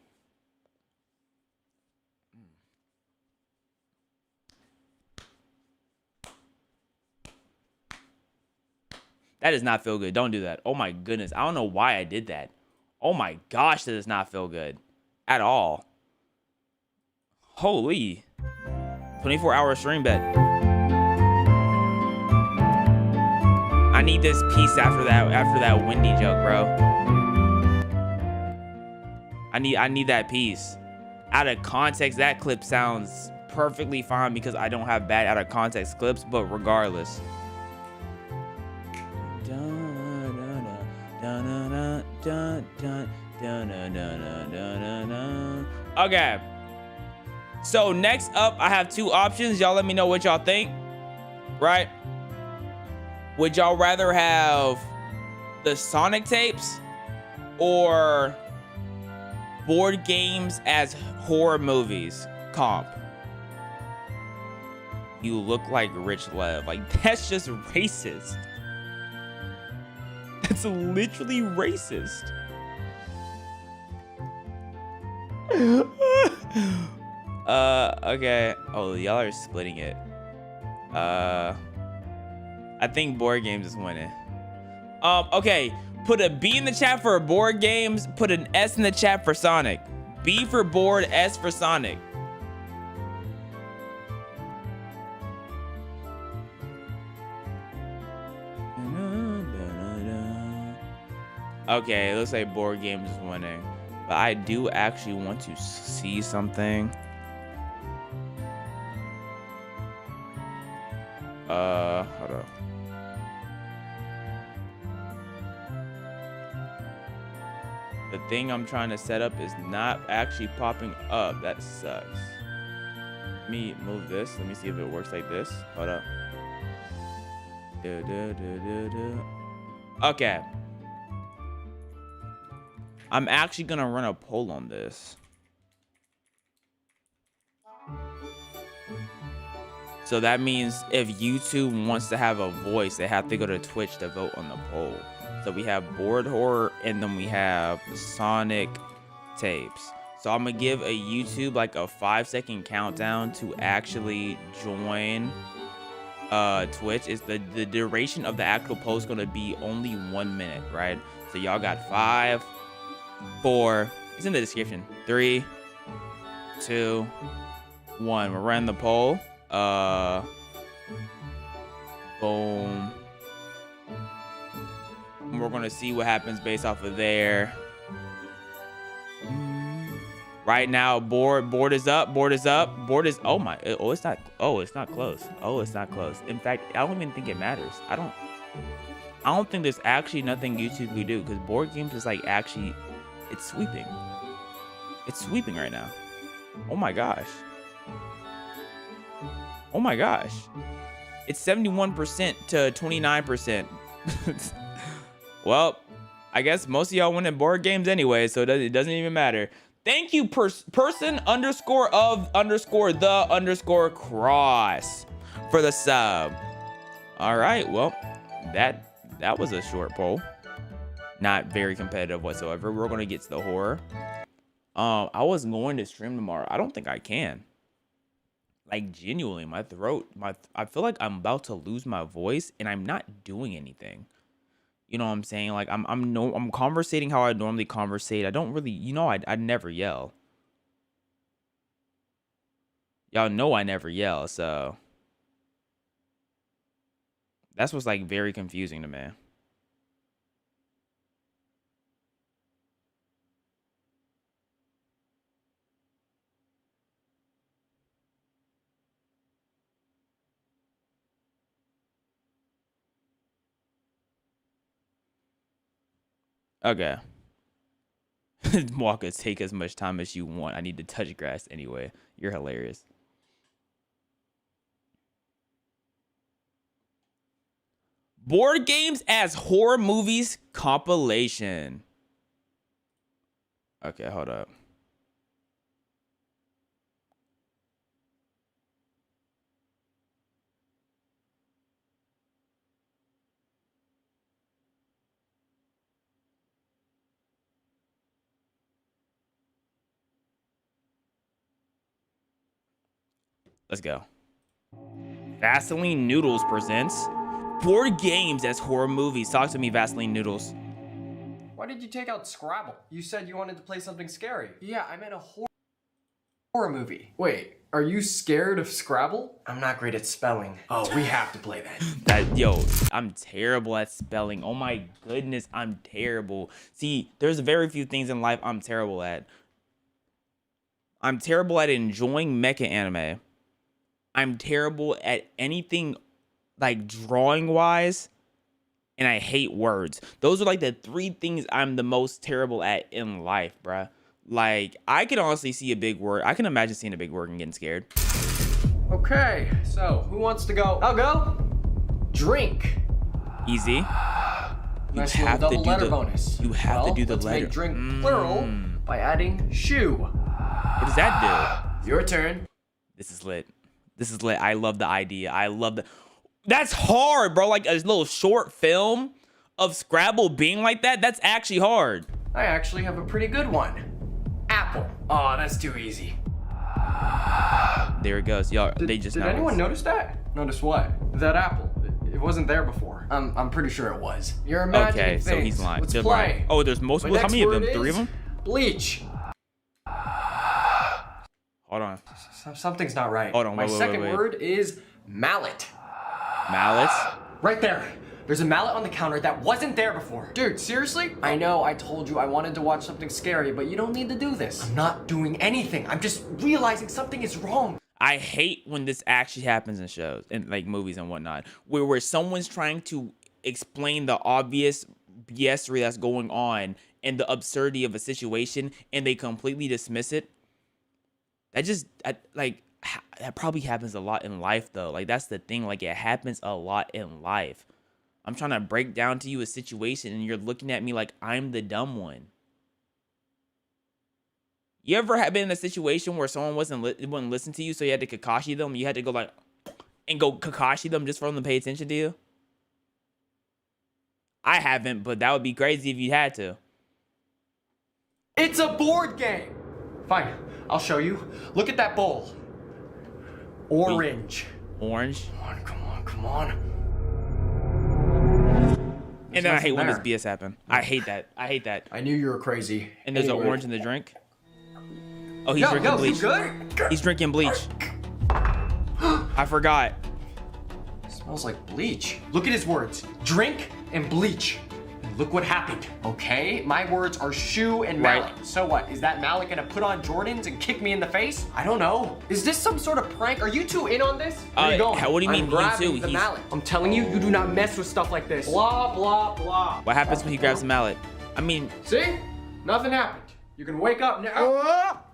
That does not feel good. Don't do that. Oh my goodness. I don't know why I did that. Oh my gosh, that does not feel good at all. Holy. 24-hour stream bet. I need this piece after that windy joke, bro. I need that piece. Out of context, that clip sounds perfectly fine because I don't have bad out of context clips, but regardless. Okay. So next up, I have two options. Y'all let me know what y'all think, right? Would y'all rather have the Sonic tapes or board games as horror movies comp? You look like Rich Lev. Like, that's just racist. That's literally racist. Okay. Oh, y'all are splitting it. I think board games is winning. Okay. Put a B in the chat for board games. Put an S in the chat for Sonic. B for board, S for Sonic. Okay, it looks like board games is winning. But I do actually want to see something. Hold on. The thing I'm trying to set up is not actually popping up. That sucks. Let me move this. Let me see if it works like this. Hold up. Okay. I'm actually gonna run a poll on this. So that means if YouTube wants to have a voice, they have to go to Twitch to vote on the poll. So we have board horror and then we have Sonic tapes. So I'm gonna give a YouTube like a 5-second countdown to actually join Twitch. Is the duration of the actual poll is gonna be only 1 minute, right? So y'all got 5, 4, it's in the description. 3, 2, 1. We're running the poll. Boom. We're gonna see what happens based off of there. Right now, board is up. Board is up. Board is it's not close. It's not close. In fact, I don't even think it matters. I don't think there's actually nothing YouTube could do because board games is like actually it's sweeping. It's sweeping right now. Oh my gosh. Oh my gosh. It's 71% to 29%. Well, I guess most of y'all win in board games anyway, so it doesn't even matter. Thank you, person_of_the_cross for the sub. All right, well, that was a short poll. Not very competitive whatsoever. We're gonna get to the horror. I was going to stream tomorrow. I don't think I can. Like genuinely, my throat, I feel like I'm about to lose my voice, and I'm not doing anything. You know what I'm saying? Like I'm conversating how I normally conversate. I don't really, I never yell. Y'all know I never yell, so that's what's like very confusing to me. Okay. Walker, take as much time as you want. I need to touch grass anyway. You're hilarious. Board games as horror movies compilation. Okay, hold up. Let's go. Vaseline Noodles presents Board games as horror movies. Talk to me, Vaseline Noodles. Why did you take out Scrabble? You said you wanted to play something scary. Yeah, I meant a horror movie. Wait, are you scared of Scrabble? I'm not great at spelling. Oh, we have to play that. Yo, I'm terrible at spelling. Oh my goodness, I'm terrible. See, there's very few things in life I'm terrible at. I'm terrible at enjoying mecha anime. I'm terrible at anything like drawing wise. And I hate words. Those are like the 3 things I'm the most terrible at in life, bruh. Like, I can honestly see a big word. I can imagine seeing a big word and getting scared. Okay, so who wants to go? I'll go. Drink. Easy. Nice little double letter bonus. You have to do the let's letter. Make drink plural by adding shoe. What does that do? Your turn. This is lit. This is lit. I love the idea. I love the... That's hard, bro. Like a little short film of Scrabble being like that. That's actually hard. I actually have a pretty good one. Apple. Oh, that's too easy. There it goes. Y'all, they just Did anyone notice that? Notice what? That apple. It wasn't there before. I'm pretty sure it was. You're imagining okay, things. so he's lying. Let's They're play. lying. Oh, there's multiple. How many of them? 3 of them? Bleach. Hold on. Something's not right. Hold on. My Wait, second wait. word is mallet. Mallets? Right there. There's a mallet on the counter that wasn't there before. Dude, seriously? I know I told you I wanted to watch something scary, but you don't need to do this. I'm not doing anything. I'm just realizing something is wrong. I hate when this actually happens in shows and like movies and whatnot, where someone's trying to explain the obvious BS that's going on and the absurdity of a situation and they completely dismiss it. That probably happens a lot in life though. Like that's the thing. Like it happens a lot in life. I'm trying to break down to you a situation and you're looking at me like I'm the dumb one. You ever have been in a situation where someone wouldn't listen to you, so you had to Kakashi them? You had to go like and go Kakashi them just for them to pay attention to you? I haven't, but that would be crazy if you had to. It's a board game. Fine, I'll show you. Look at that bowl. Orange. Orange? Come on. And then I hate when this BS happen. I hate that. I knew you were crazy. And there's an orange in the drink. Oh, he's drinking bleach. Good? He's drinking bleach. I forgot. Smells like bleach. Look at his words. Drink and bleach. And look what happened. Okay, my words are shoe and mallet. Right. So what? Is that mallet gonna put on Jordans and kick me in the face? I don't know. Is this some sort of prank? Are you two in on this? Where are you going? What do you mean I'm you grabbing two? the mallet. I'm telling you, you do not mess with stuff like this. Blah, blah, blah. What happens when he grabs the mallet? I mean, See? Nothing happened. You can wake up now.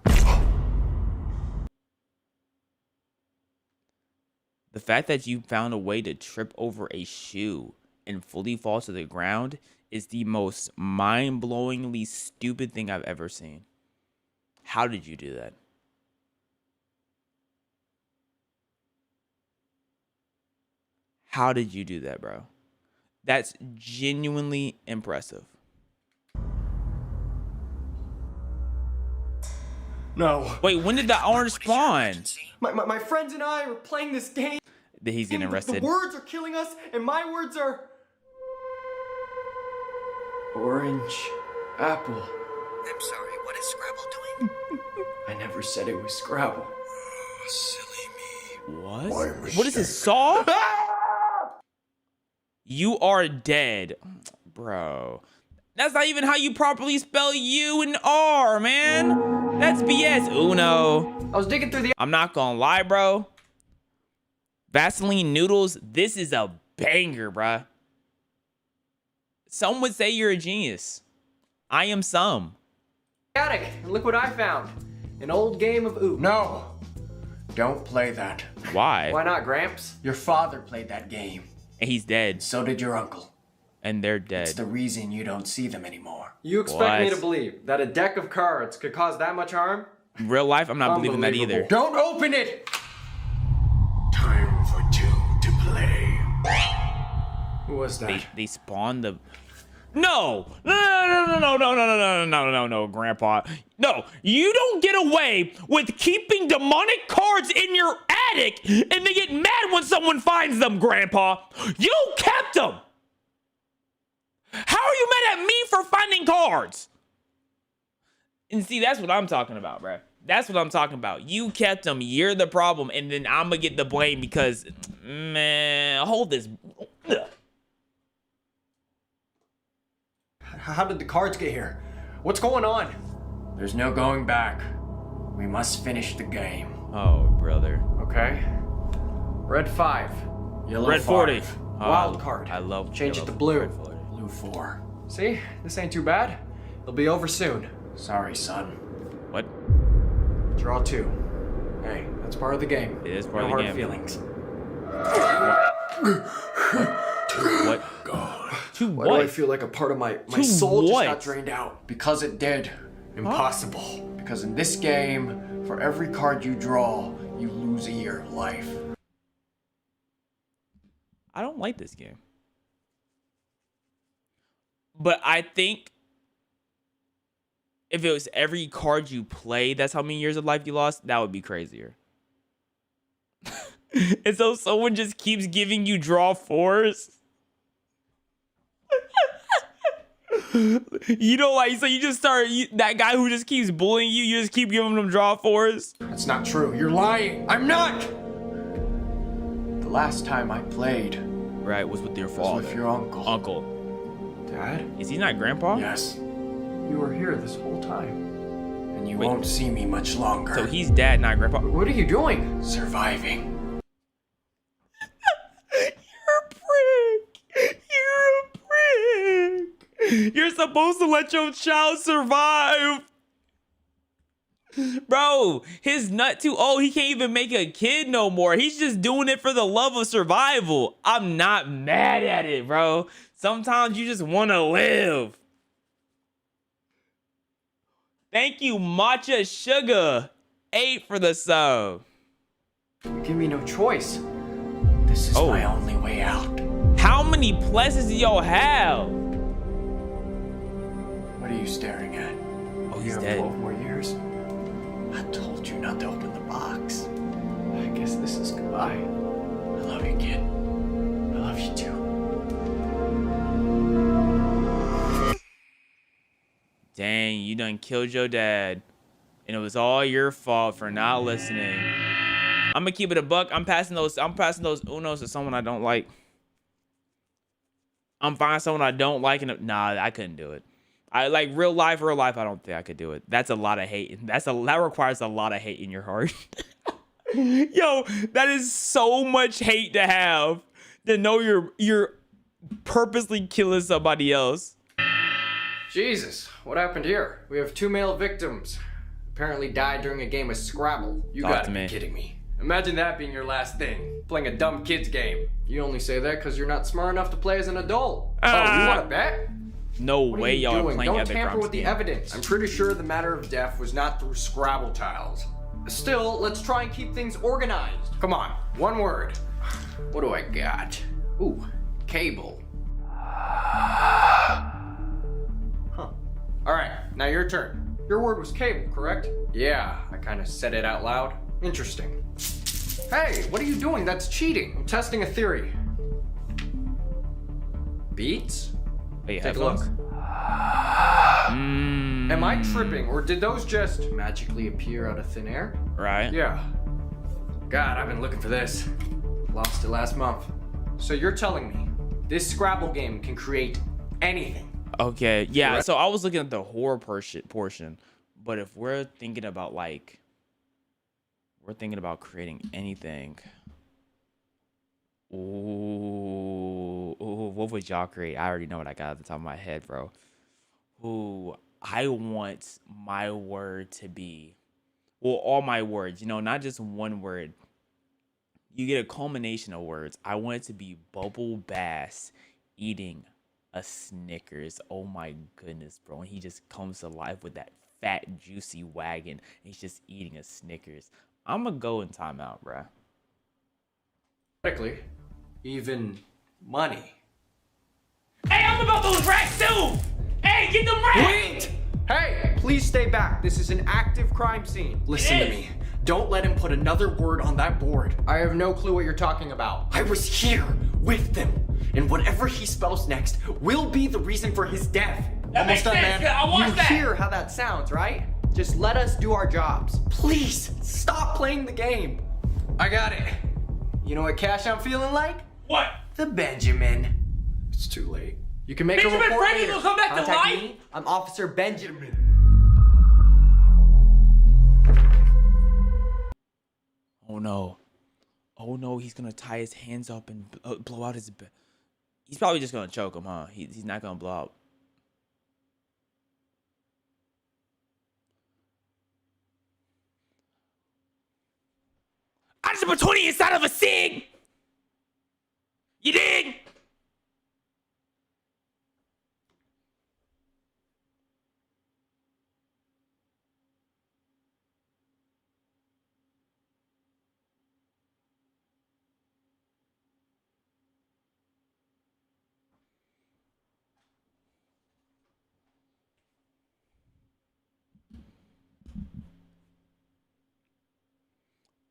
the fact that you found a way to trip over a shoe and fully fall to the ground is the most mind-blowingly stupid thing I've ever seen. How did you do that? How did you do that, bro? That's genuinely impressive. No. Wait, when did the orange spawn? My friends and I were playing this game. He's getting arrested. The words are killing us, and my words are... Orange. Apple. I'm sorry, what is Scrabble doing? I never said it was Scrabble. Oh, silly me. What? What is this, Saw? You are dead. Bro. That's not even how you properly spell U and R, man. That's BS. Uno. I was digging through the... I'm not gonna lie, bro. Vaseline Noodles, this is a banger, bruh. Some would say you're a genius. I am some. attic, and look what I found. An old game of Uno. No. Don't play that. Why? Why not, Gramps? Your father played that game. And he's dead. So did your uncle. And they're dead. It's the reason you don't see them anymore. You expect me to believe that a deck of cards could cause that much harm? In real life, I'm not believing that either. Don't open it! Time for two to play. Who was that? They spawned the... No, Grandpa. No, you don't get away with keeping demonic cards in your attic and they get mad when someone finds them, Grandpa. You kept them. How are you mad at me for finding cards? And see, that's what I'm talking about, bro. That's what I'm talking about. You kept them. You're the problem. And then I'm going to get the blame because, man, hold this. How did the cards get here? What's going on? There's no going back. We must finish the game. Oh, brother. Okay. Red 5. Yellow Red 5. 40. Wild card. I love Change yellow it to blue. Red 40. Blue 4. See? This ain't too bad. It'll be over soon. Sorry, son. What? Draw 2. Hey, that's part of the game. It is part no of the hard game. feelings. What? To Why do I what? feel like a part of my To soul what? just got drained out? Because it did. Impossible. Because in this game, for every card you draw, you lose a year of life. I don't like this game. But I think if it was every card you play, that's how many years of life you lost, that would be crazier. And so someone just keeps giving you draw 4s. You know, like, so you just start, that guy who just keeps bullying you, you just keep giving them draw 4s. That's not true. You're lying. I'm not! The last time I played Right, was with your was father. with your uncle. Uncle. Dad? Is he not grandpa? Yes. You were here this whole time. And you won't see me much longer. So he's dad, not grandpa. What are you doing? Surviving. You're a prick. You're a prick. You're supposed to let your child survive. Bro, his nut too old. He can't even make a kid no more. He's just doing it for the love of survival. I'm not mad at it, bro. Sometimes you just want to live. Thank you, Matcha Sugar 8 for the sub. You give me no choice. This is my only way out. How many pluses do y'all have? What are you staring at? Oh, You he's have dead. 12 more years? I told you not to open the box. I guess this is goodbye. I love you, kid. I love you too. Dang, you done killed your dad. And it was all your fault for not listening. I'm gonna keep it a buck. I'm passing those Unos to someone I don't like. I'm finding someone I don't like and nah, I couldn't do it. I like real life, I don't think I could do it. That's a lot of hate. That requires a lot of hate in your heart. Yo, that is so much hate to have. To know you're purposely killing somebody else. Jesus, what happened here? We have 2 male victims. Apparently died during a game of Scrabble. You Talk gotta to be me. kidding me. Imagine that being your last thing. Playing a dumb kid's game. You only say that because you're not smart enough to play as an adult. Oh, you wanna bet? No What way are you y'all are doing? playing Don't Epic tamper Rhymes with the game. evidence. I'm pretty sure the matter of death was not through Scrabble tiles. Still, let's try and keep things organized. Come on, one word. What do I got? Ooh, cable. Huh. All right, now your turn. Your word was cable, correct? Yeah, I kind of said it out loud. Interesting. Hey, what are you doing? That's cheating. I'm testing a theory. Beats? Wait, Take a look. headphones? Am I tripping, or did those just magically appear out of thin air? Right. Yeah. God, I've been looking for this. Lost it last month. So you're telling me this Scrabble game can create anything? Okay, yeah, Correct. so I was looking at the horror portion, but if we're thinking about creating anything. Ooh, what would y'all create? I already know what I got at the top of my head, bro. Ooh, I want my word to be, well, all my words, not just one word. You get a culmination of words. I want it to be Bubble Bass eating a Snickers. Oh my goodness, bro. And he just comes to life with that fat, juicy wagon. And he's just eating a Snickers. I'm going to go in timeout, bro. Technically, even money. Hey, I'm about those racks too! Hey, get them racks! Wait! Hey, please stay back. This is an active crime scene. Listen to me. Don't let him put another word on that board. I have no clue what you're talking about. I was here with them, and whatever he spells next will be the reason for his death. That makes Almost done, sense. man. I want you that. hear how that sounds, right? Just let us do our jobs. Please, stop playing the game. I got it. You know what cash I'm feeling like? What? The Benjamin. It's too late. You can make Benjamin a report Franklin later. will come back to Contact life? me. I'm Officer Benjamin. Oh no. Oh no, he's gonna tie his hands up and blow out his... He's probably just gonna choke him, huh? He's not gonna blow out. I just put 20 inside of a cig! You dig?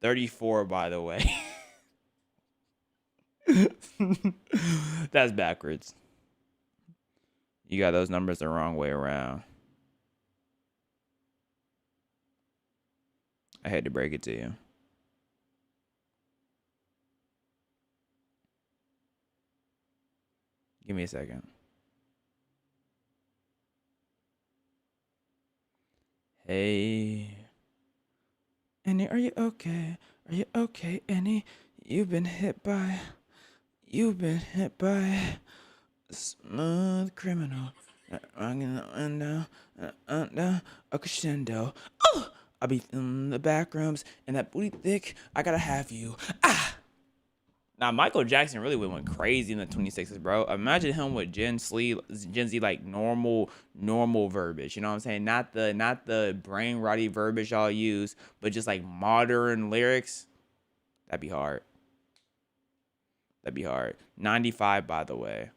$34, by the way. That's backwards. You got those numbers the wrong way around. I had to break it to you. Give me a second. Hey. Annie, are you okay? Are you okay, Annie? You've been hit by a smooth criminal. Down, a crescendo. Oh! I'll be in the back rooms and that booty thick. I gotta have you. Ah! Now, Michael Jackson really went crazy in the 26s, bro. Imagine him with Gen Z, like normal verbiage. You know what I'm saying? Not the brain rotty verbiage y'all use, but just like modern lyrics. That'd be hard. That'd be hard. 95, by the way.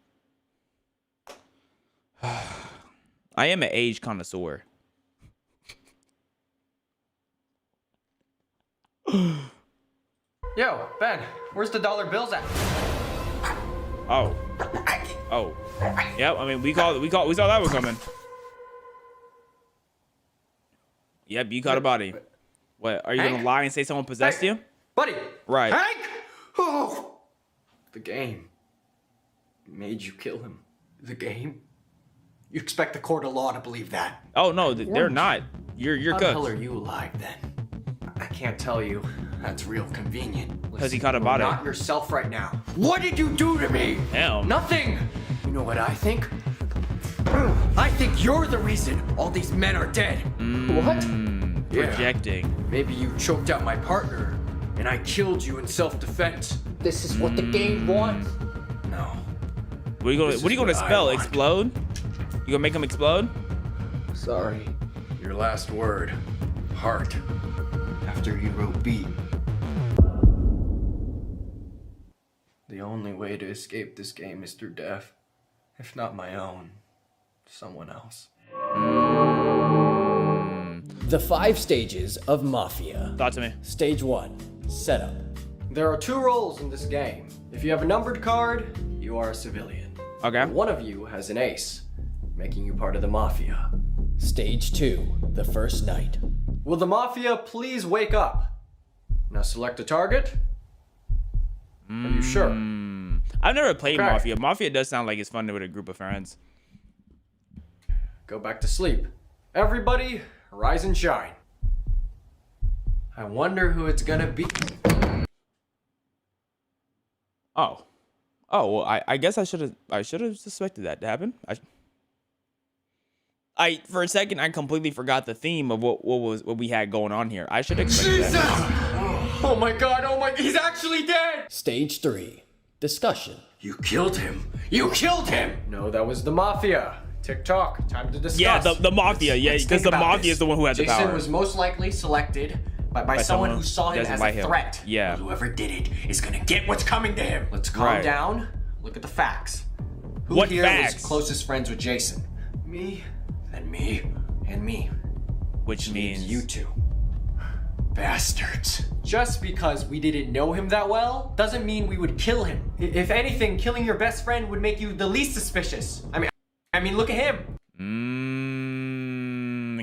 I am an age connoisseur. Yo, Ben, where's the dollar bills at? Oh. Yep. I mean, we saw that one coming. Yep, you caught a body. What? Are you gonna lie and say someone possessed you? Buddy! Right. Hank! Oh! The game made you kill him. The game? You expect the court of law to believe that? Oh no, they're not. You're How the hell cooked. are you alive then? I can't tell you. That's real convenient. Because he caught a You're body. not yourself right now. What did you do to me? Him. Nothing. You know what I think? I think you're the reason all these men are dead. What? Yeah. Projecting. Maybe you choked out my partner, and I killed you in self-defense. This is what the game wants. No. What are you This gonna is what I spell? want. Explode? You gonna make him explode? Sorry. Your last word. Heart. After you wrote beat. The only way to escape this game is through death. If not my own, someone else. The 5 stages of Mafia. Talk to me. Stage 1, setup. There are 2 roles in this game. If you have a numbered card, you are a civilian. Okay. One of you has an ace, making you part of the Mafia. Stage 2, the first night. Will the Mafia please wake up? Now select a target. Are you sure? I've never played Okay. Mafia. Mafia does sound like it's fun with a group of friends. Go back to sleep. Everybody, rise and shine. I wonder who it's gonna be. Oh. Oh, well, I guess I should have suspected that to happen. I for a second I completely forgot the theme of what we had going on here. I should expect that. Oh my god, he's actually dead! Stage 3, discussion. You killed him. You killed him! No, that was the Mafia. TikTok, time to discuss. Yeah, the Mafia, yeah, Let's because think the about Mafia this. is the one who has the Jason power. was most likely selected by someone who saw him doesn't as like a him. threat. Yeah. Whoever did it is gonna get what's coming to him. Let's calm Right. down. Look at the facts. Who What here facts? was closest friends with Jason? Me, And me. and me. Which Means means you two. bastards. Just because we didn't know him that well doesn't mean we would kill him. If anything, killing your best friend would make you the least suspicious. I mean, look at him.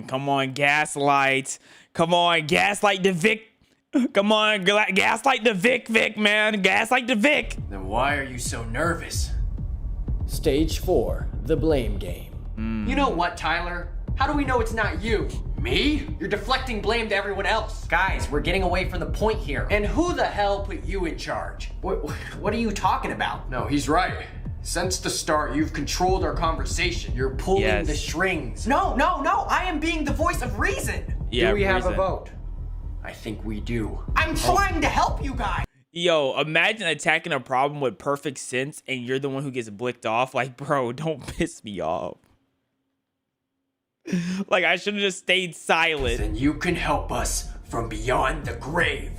Come on, gaslight. Come on, gaslight the Vic. Come on, gaslight the Vic, man. Gaslight the Vic. Then why are you so nervous? Stage 4, the blame game. You know what, Tyler? How do we know it's not you? Me? You're deflecting blame to everyone else. Guys, we're getting away from the point here. And who the hell put you in charge? What are you talking about? No, he's right. Since the start, you've controlled our conversation. You're pulling Yes. the strings. No, I am being the voice of reason. Yeah, Do we have a reason. vote? I think we do. I'm trying to help you guys. Yo, imagine attacking a problem with perfect sense and you're the one who gets blicked off. Like, bro, don't piss me off. Like, I should have just stayed silent. Then you can help us from beyond the grave.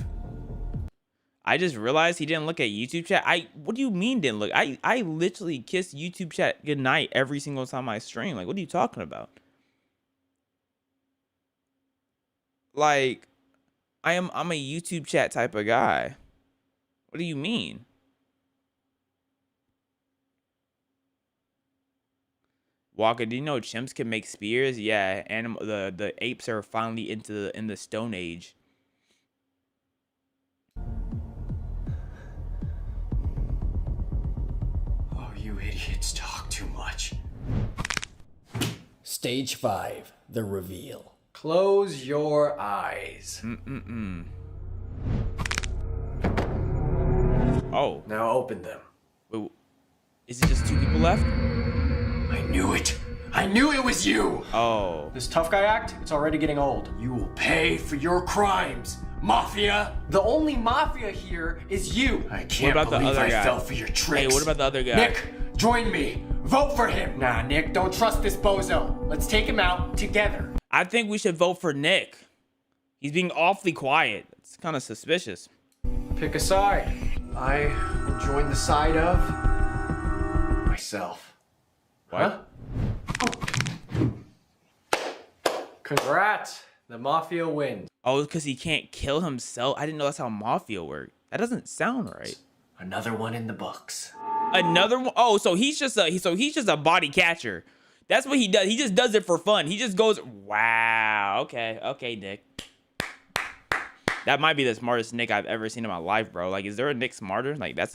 I just realized he didn't look at YouTube chat. What do you mean didn't look? I literally kiss YouTube chat goodnight every single time I stream. Like, what are you talking about? Like, I'm a YouTube chat type of guy. What do you mean? Walker, do you know chimps can make spears? Yeah, the apes are finally in the Stone Age. Oh, you idiots talk too much. Stage 5, the reveal. Close your eyes. Oh, Now open them. wait, is it just 2 people left? I knew it. I knew it was you. Oh, This tough guy act, it's already getting old. You will pay for your crimes, Mafia. The only mafia here is you. I can't about the believe other I guy? fell for your tricks. hey, what about the other guy? Nick, join me. Vote for him. Nah, Nick, don't trust this bozo. Let's take him out together. I think we should vote for Nick. He's being awfully quiet. It's kind of suspicious. Pick a side. I will join the side of Myself. What? Congrats. The mafia wins. Oh, because he can't kill himself. I didn't know that's how mafia worked. That doesn't sound right. Another one in the books. Another one. Oh, so he's just a body catcher. That's what he does. He just does it for fun. He just goes, wow. Okay, Nick. That might be the smartest Nick I've ever seen in my life, bro. Like, is there a Nick smarter? Like, that's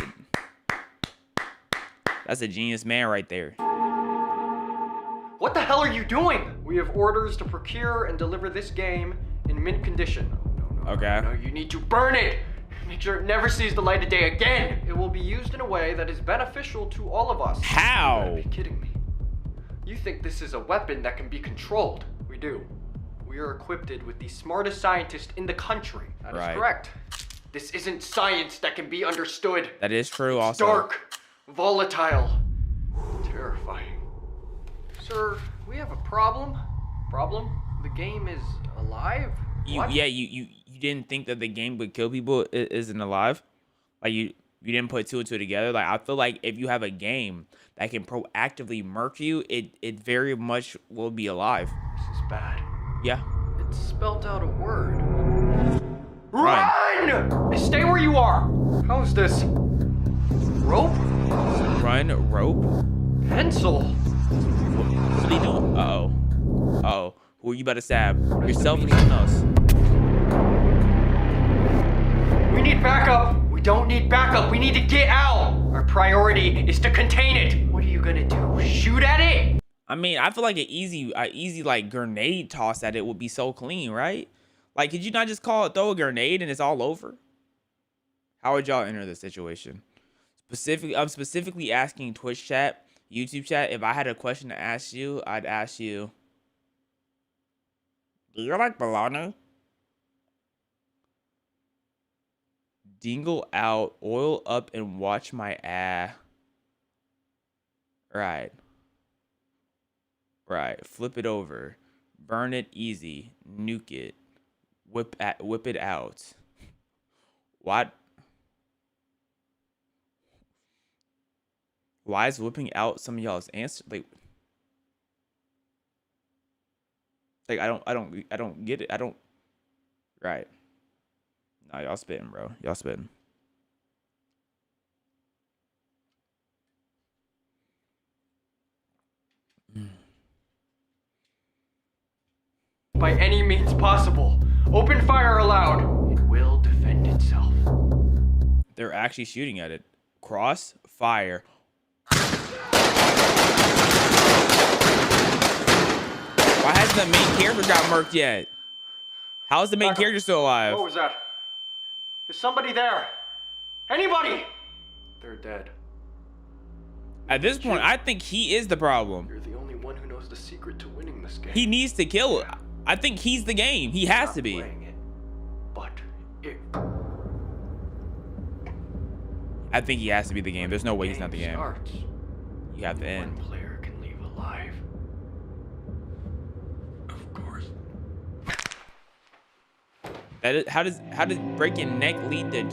a genius man right there. What the hell are you doing? We have orders to procure and deliver this game in mint condition. Okay. No, you need to burn it. Make sure it never sees the light of day again. It will be used in a way that is beneficial to all of us. How? You gotta be kidding me. You think this is a weapon that can be controlled? We do. We are equipped with the smartest scientist in the country. That is Right. correct. This isn't science that can be understood. That is true also. Dark, volatile, terrifying. Sir, we have a problem. Problem? The game is alive? What? You didn't think that the game would kill people isn't alive? Like you didn't put 2 and 2 together? Like, I feel like if you have a game that can proactively murk you, it very much will be alive. This is bad. Yeah. It spelled out a word. Run! Run! Stay where you are! How's this? Rope? Run, rope. Pencil? What are you doing? Uh-oh. Who are you about to stab? Yourself or someone else? We need backup! We don't need backup! We need to get out! Our priority is to contain it! What are you gonna do? Shoot at it? I mean, I feel like an easy like grenade toss at it would be so clean, right? Like, could you not just throw a grenade and it's all over? How would y'all enter the situation? I'm specifically asking Twitch chat, YouTube chat. If I had a question to ask you, I'd ask you, do you like bologna? Dingle out, oil up, and watch my ass. Right. Flip it over. Burn it easy. Nuke it. Whip it out. What? Why is whipping out some of y'all's answer? Like I don't get it. Right. Nah, y'all spitting, bro. Y'all spitting. By any means possible. Open fire allowed. It will defend itself. They're actually shooting at it. Cross fire. Why hasn't the main character got murked yet? How is the main character still alive? What was that? Is somebody there? Anybody? They're dead. At this point, I think he is the problem. You're the only one who knows the secret to winning this game. He needs to kill it. I think he's the game. He has to be. Playing it, but it. I think he has to be the game. There's no way he's not the game. Starts. You have to end. One player can leave alive. Of course. How does breaking neck lead to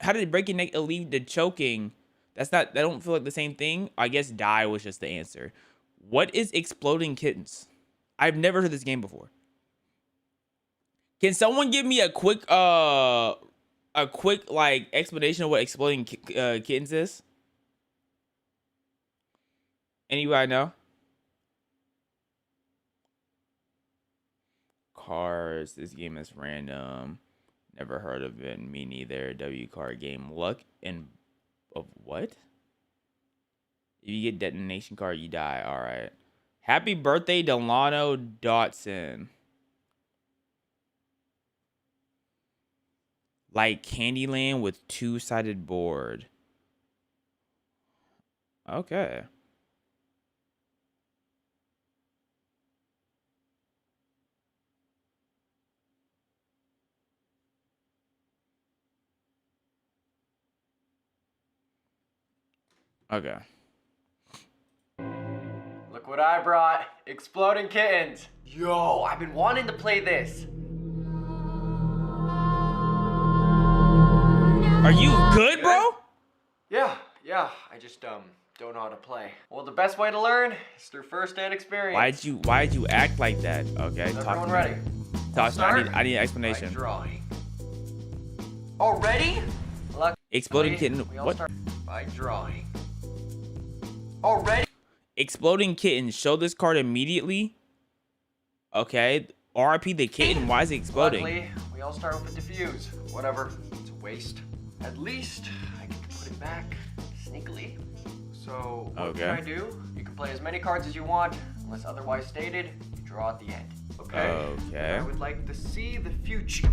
how did breaking neck lead to choking? That don't feel like the same thing. I guess die was just the answer. What is exploding kittens? I've never heard this game before. Can someone give me a quick like explanation of what exploding kittens is? Anybody know? Cars. This game is random. Never heard of it. Me neither. W card game. Luck and of what? If you get detonation card, you die. All right. Happy birthday, Delano Dotson. Like Candyland with two-sided board. Okay. Okay. Look what I brought. Exploding Kittens. Yo, I've been wanting to play this. Are you good, bro? Yeah. I just don't know how to play. Well, the best way to learn is through first-hand experience. Why'd you act like that? Okay, Is talk everyone to me. ready? Talk to me. Start I need an by explanation. drawing. Already? Luckily, Exploding kitten. we all What? start by drawing. Already? Exploding kitten. Show this card immediately. Okay. RIP the kitten. Why is it exploding? Luckily, we all start with a diffuse. Whatever. It's a waste. At least I get to put it back sneakily. So what Okay. can I do? You can play as many cards as you want, unless otherwise stated. You draw at the end. Okay. Okay. I would like to see the future.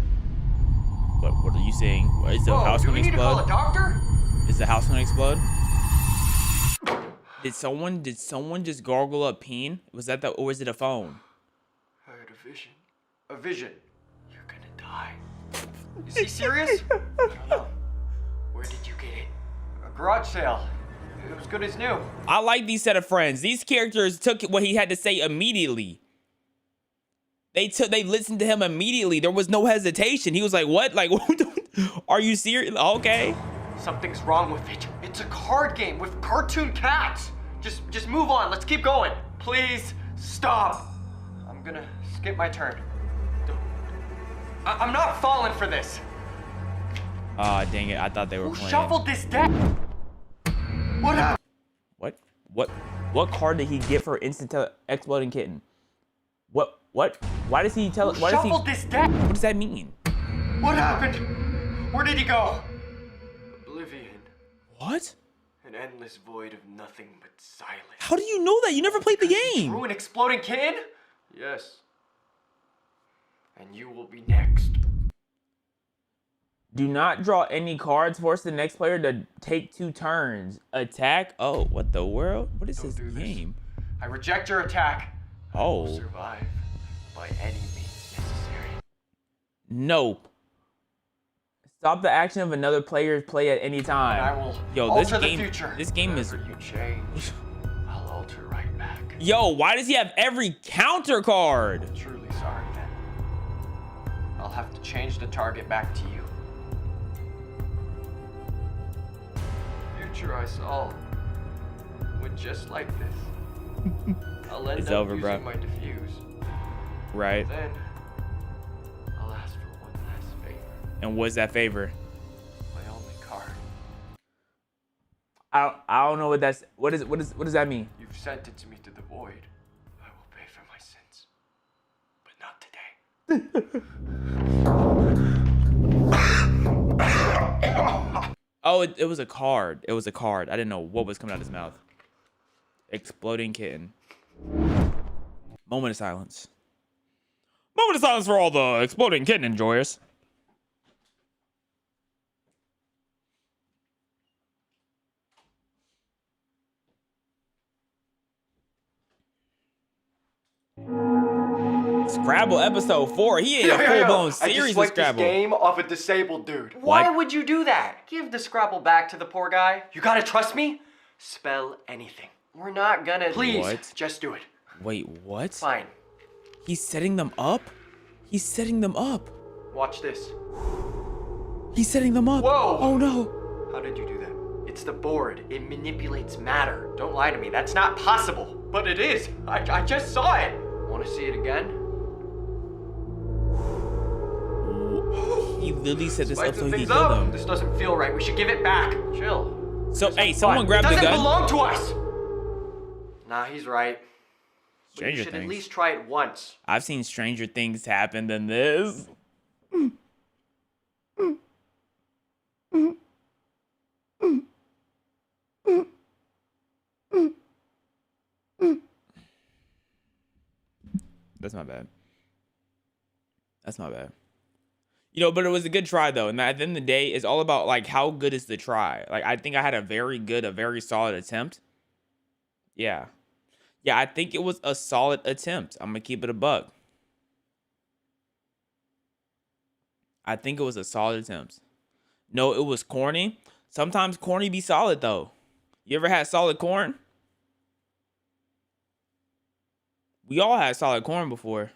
What are you saying? Is the house do we gonna need to call a explode? doctor? Is the house gonna explode? Did someone just gargle up peen? Was that or was it a phone? I had a vision. A vision. You're gonna die. Is he serious? I don't know. Where did you get it? A garage sale. It was good as new. I like these set of friends. These characters took what he had to say immediately. They listened to him immediately. There was no hesitation. He was like, "What? Like, are you serious? Okay." Something's wrong with it. It's a card game with cartoon cats. Just move on. Let's keep going. Please stop. I'm gonna skip my turn. I'm not falling for this. Ah, dang it! I thought they were Who playing. shuffled this deck? What happened? What card did he get for instant exploding kitten? What? Why does he tell? Who Why does he? shuffled this deck? What does that mean? What happened? Where did he go? Oblivion. What? An endless void of nothing but silence. How do you know that? You never played the game. Through an exploding kitten? Yes. And you will be next. Do not draw any cards. Force the next player to take 2 turns. Attack. Oh, what the world? What is Don't this do this. game? I reject your attack. Oh, Survive by any means necessary. nope. Stop the action of another player's play at any And I time. will Yo, alter this game. the future. This game is. Whatever you change, I'll alter right back. Yo, why does he have every counter card? I'm truly sorry then. I'll have to change the target back to you. Future I saw went just like this. I'll end It's up over, using bro. my diffuse. Right. Then I'll ask for one last favor. And what's that favor? My only card. I don't know what that's. What does that mean? You've sentenced me to the void. I will pay for my sins. But not today. Oh, it was a card. It was a card. I didn't know what was coming out of his mouth. Exploding kitten. Moment of silence. Moment of silence for all the exploding kitten enjoyers. Scrabble episode 4. He ate a full-blown I series just of wiped this Scrabble. game off a disabled dude. Why What? would you do that? Give the Scrabble back to the poor guy. You gotta trust me. Spell anything. We're not gonna. Please, What? just do it. Wait, what? Fine. He's setting them up? He's setting them up. Watch this. He's setting them up. Whoa. Oh no. How did you do that? It's the board. It manipulates matter. Don't lie to me. That's not possible. But it is. I just saw it. Want to see it again? He literally set this up so Spice he things could kill up. them. This doesn't feel right. We should give it back. Chill. So, hey, Fine. someone grab the It doesn't gun. belong to us. Nah, he's right. But Stranger you should Things. at least try it once. I've seen stranger things happen than this. That's not bad. That's not bad. You know, but it was a good try though. And at the end of the day, it's all about like how good is the try. Like I think I had a very solid attempt. Yeah. Yeah, I think it was a solid attempt. I'm gonna keep it a buck. I think it was a solid attempt. No, it was corny. Sometimes corny be solid though. You ever had solid corn? We all had solid corn before.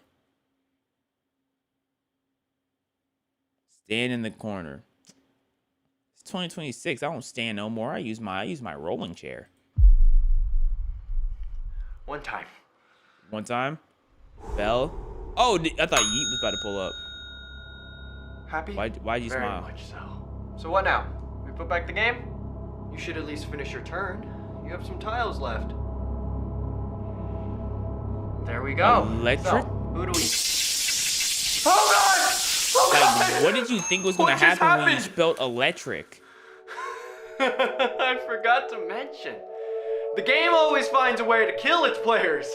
Stand in the corner. It's 2026. I don't stand no more. I use my rolling chair. One time. One time. Bell. Oh, I thought Yeet was about to pull up. Happy? Why'd you Very smile? much so. So what now? We put back the game? You should at least finish your turn. You have some tiles left. There we go. Electric? So, who do we... Oh God! Oh Like, God! what did you think was gonna What just happen when you happened? spelled electric? I forgot to mention. The game always finds a way to kill its players.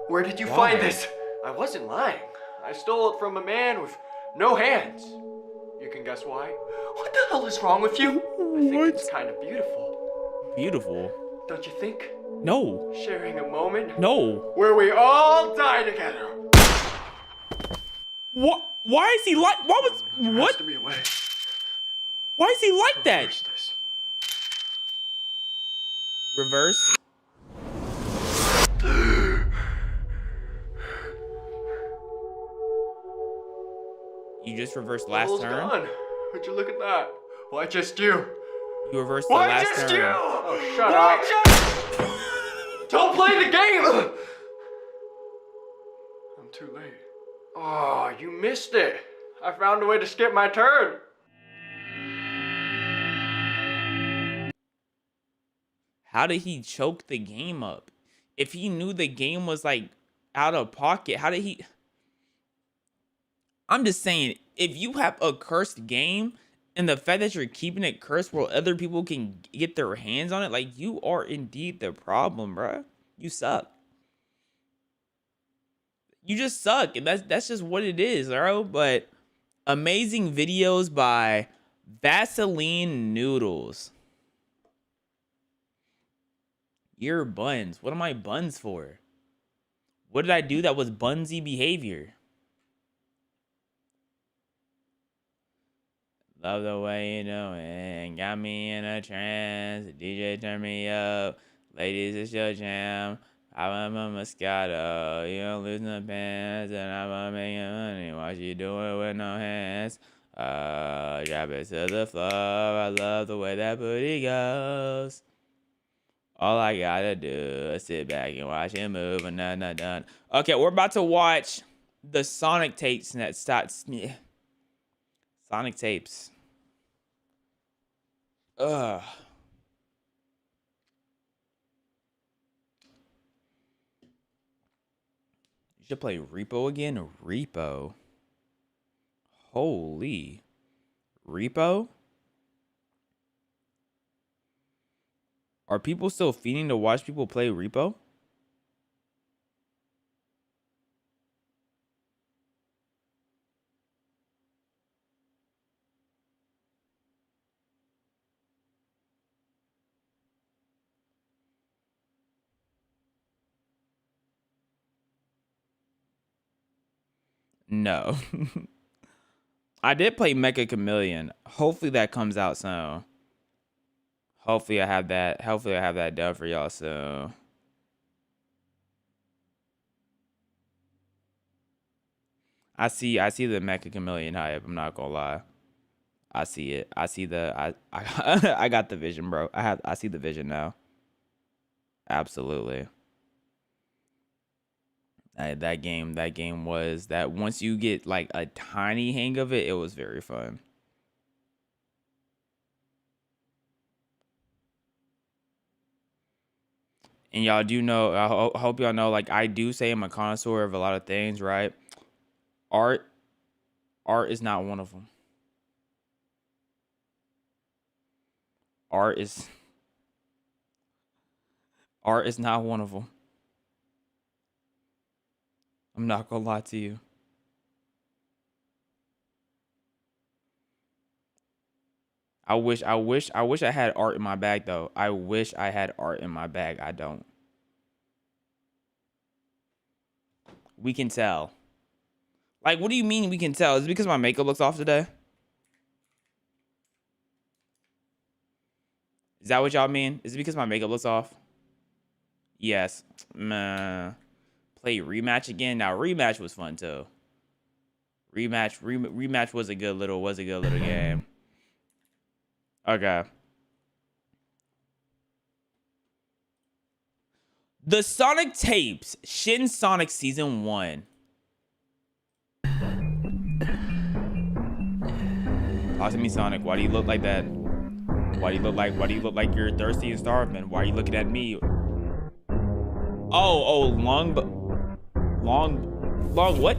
Where did you Why? find this? I wasn't lying. I stole it from a man with no hands. You can guess why? What the hell is wrong with you? I think it's kind of beautiful. Beautiful. Don't you think? No. Sharing a moment No. where we all die together. What? Why is he like? What was? There has What? to be a way Why is he like to that? reverse this. Reverse. You just reversed last All's turn. gone. Would you look at that? Why just you? You reversed the Why last just turn. you? Oh, shut up. Don't play the game! I'm too late. Oh, you missed it. I found a way to skip my turn. How did he choke the game up? If he knew the game was like out of pocket, how did he? I'm just saying, if you have a cursed game and the fact that you're keeping it cursed where other people can get their hands on it, like you are indeed the problem, bruh. You suck. You just suck, and that's just what it is, bro. But amazing videos by Vaseline Noodles. Your buns. What am I buns for? What did I do that was bunsy behavior? Love the way you do it. Got me in a trance. The DJ turn me up. Ladies, it's your jam. I'm a Moscato. You don't lose no pants. And I'm making money. Watch you do it with no hands. Drop it to the floor. I love the way that booty goes. All I gotta do is sit back and watch it move and not done. Okay, we're about to watch the Sonic tapes that starts. Sonic tapes. Ugh. You should play Repo again. Repo. Holy. Repo? Are people still fiending to watch people play Repo? No. I did play Mecha Chameleon. Hopefully that comes out soon. Hopefully I have that. Hopefully I have that done for y'all soon. I see the Mecha Chameleon hype. I'm not gonna lie. I see it. I see the I got the vision, bro. I see the vision now. Absolutely. That game was that once you get like a tiny hang of it, it was very fun. And y'all do know, I hope y'all know, like I do say I'm a connoisseur of a lot of things, right? Art is not one of them. Art is not one of them. I'm not gonna lie to you. I wish I had art in my bag though. I wish I had art in my bag. I don't. We can tell. Like, what do you mean we can tell? Is it because my makeup looks off today? Is that what y'all mean? Is it because my makeup looks off? Yes. Meh. Play rematch again. Now rematch was fun too. Rematch was a good little game. Okay. The Sonic tapes, Shin Sonic Season 1. Talk to me, Sonic. Why do you look like that? Why do you look like you're thirsty and starved, man? Why are you looking at me? Oh, long what?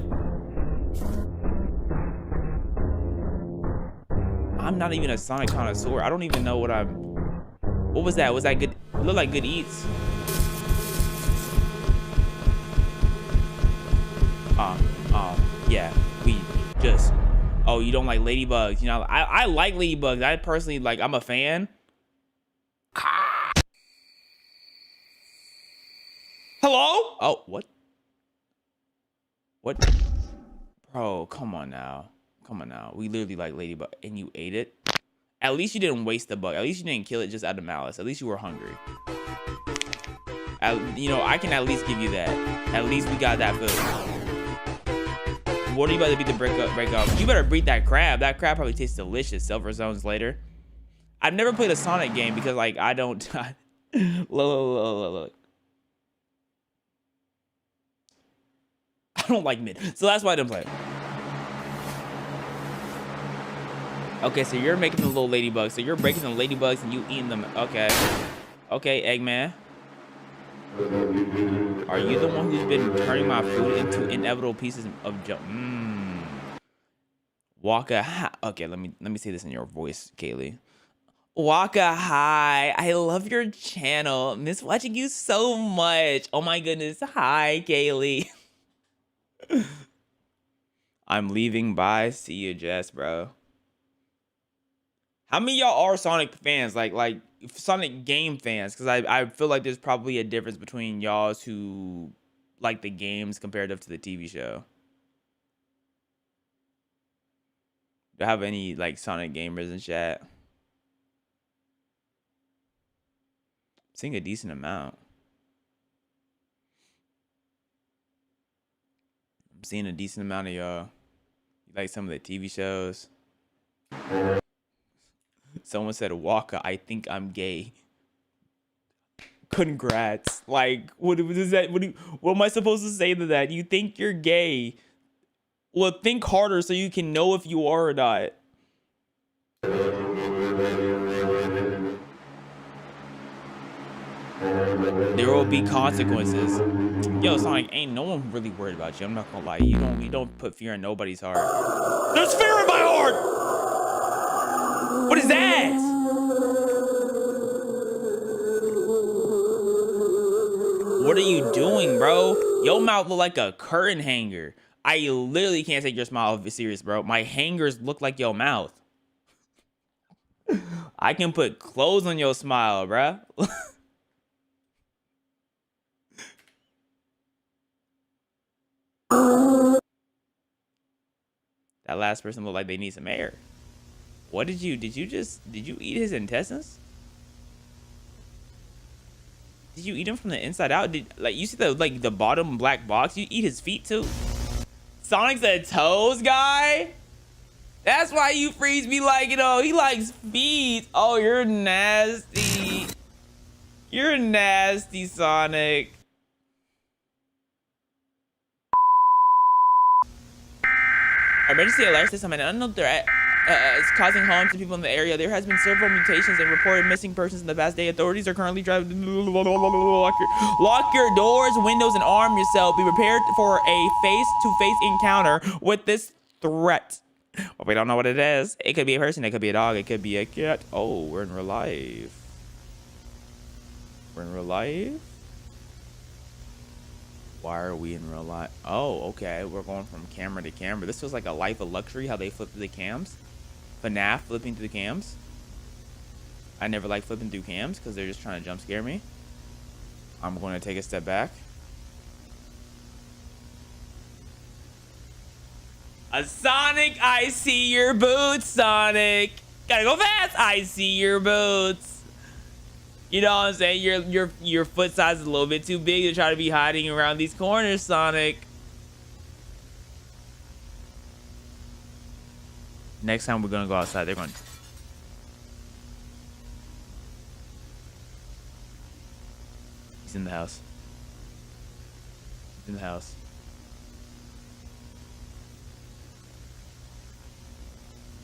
I'm not even a Sonic connoisseur. I don't even know what I'm. What was that? Was that good? It looked like Good Eats. Yeah. We just. Oh, you don't like ladybugs? You know, I like ladybugs. I personally like. I'm a fan. Hello? Oh, what? What? Bro, come on now. Come on now. We literally like ladybug, and you ate it. At least you didn't waste the bug. At least you didn't kill it just out of malice. At least you were hungry. You know, I can at least give you that. At least we got that food. What are you about to beat the break up? You better beat that crab. That crab probably tastes delicious. Silver Zones later. I've never played a Sonic game because like I don't. Look. I don't like mid, so that's why I didn't play it. Okay, so you're making the little ladybugs. So you're breaking the ladybugs and you eating them. Okay. Okay, Eggman. Are you the one who's been turning my food into inevitable pieces of junk? Waka. Okay, let me say this in your voice, Kaylee. Waka, hi. I love your channel. Miss watching you so much. Oh my goodness. Hi, Kaylee. I'm leaving. Bye. See you, Jess, bro. How many of y'all are Sonic fans? Like Sonic game fans? Because I feel like there's probably a difference between y'all who like the games comparative to the TV show. Do I have any like Sonic gamers in chat? I'm seeing a decent amount. I'm seeing a decent amount of y'all. You like some of the TV shows? Someone said, Waka, I think I'm gay. Congrats. Like, what is that? What am I supposed to say to that? You think you're gay? Well, think harder so you can know if you are or not. There will be consequences. Yo, Sonic, ain't no one really worried about you. I'm not gonna lie. You don't put fear in nobody's heart. There's fear in my heart! What is that? What are you doing, bro? Your mouth look like a curtain hanger. I literally can't take your smile serious, bro. My hangers look like your mouth. I can put clothes on your smile, bruh. That last person looked like they need some air. What did you eat his intestines? Did you eat him from the inside out? You see the bottom black box? You eat his feet too? Sonic's a toes guy? That's why you freeze me like, he likes feet. Oh, you're nasty. You're nasty, Sonic. Emergency alert system, an unknown threat is causing harm to people in the area. There has been several mutations and reported missing persons in the past day. Authorities are currently driving. Lock your doors, windows, and arm yourself. Be prepared for a face-to-face encounter with this threat. But we don't know what it is. It could be a person, it could be a dog, it could be a cat. Oh, we're in real life. We're in real life? Why are we in real life? Oh, okay. We're going from camera to camera. This feels like a life of luxury, how they flip through the cams. FNAF flipping through the cams. I never like flipping through cams because they're just trying to jump scare me. I'm going to take a step back. Sonic, I see your boots, Sonic. Gotta go fast. I see your boots. You know what I'm saying? Your foot size is a little bit too big to try to be hiding around these corners, Sonic. Next time we're gonna go outside, they're going. He's in the house. He's in the house.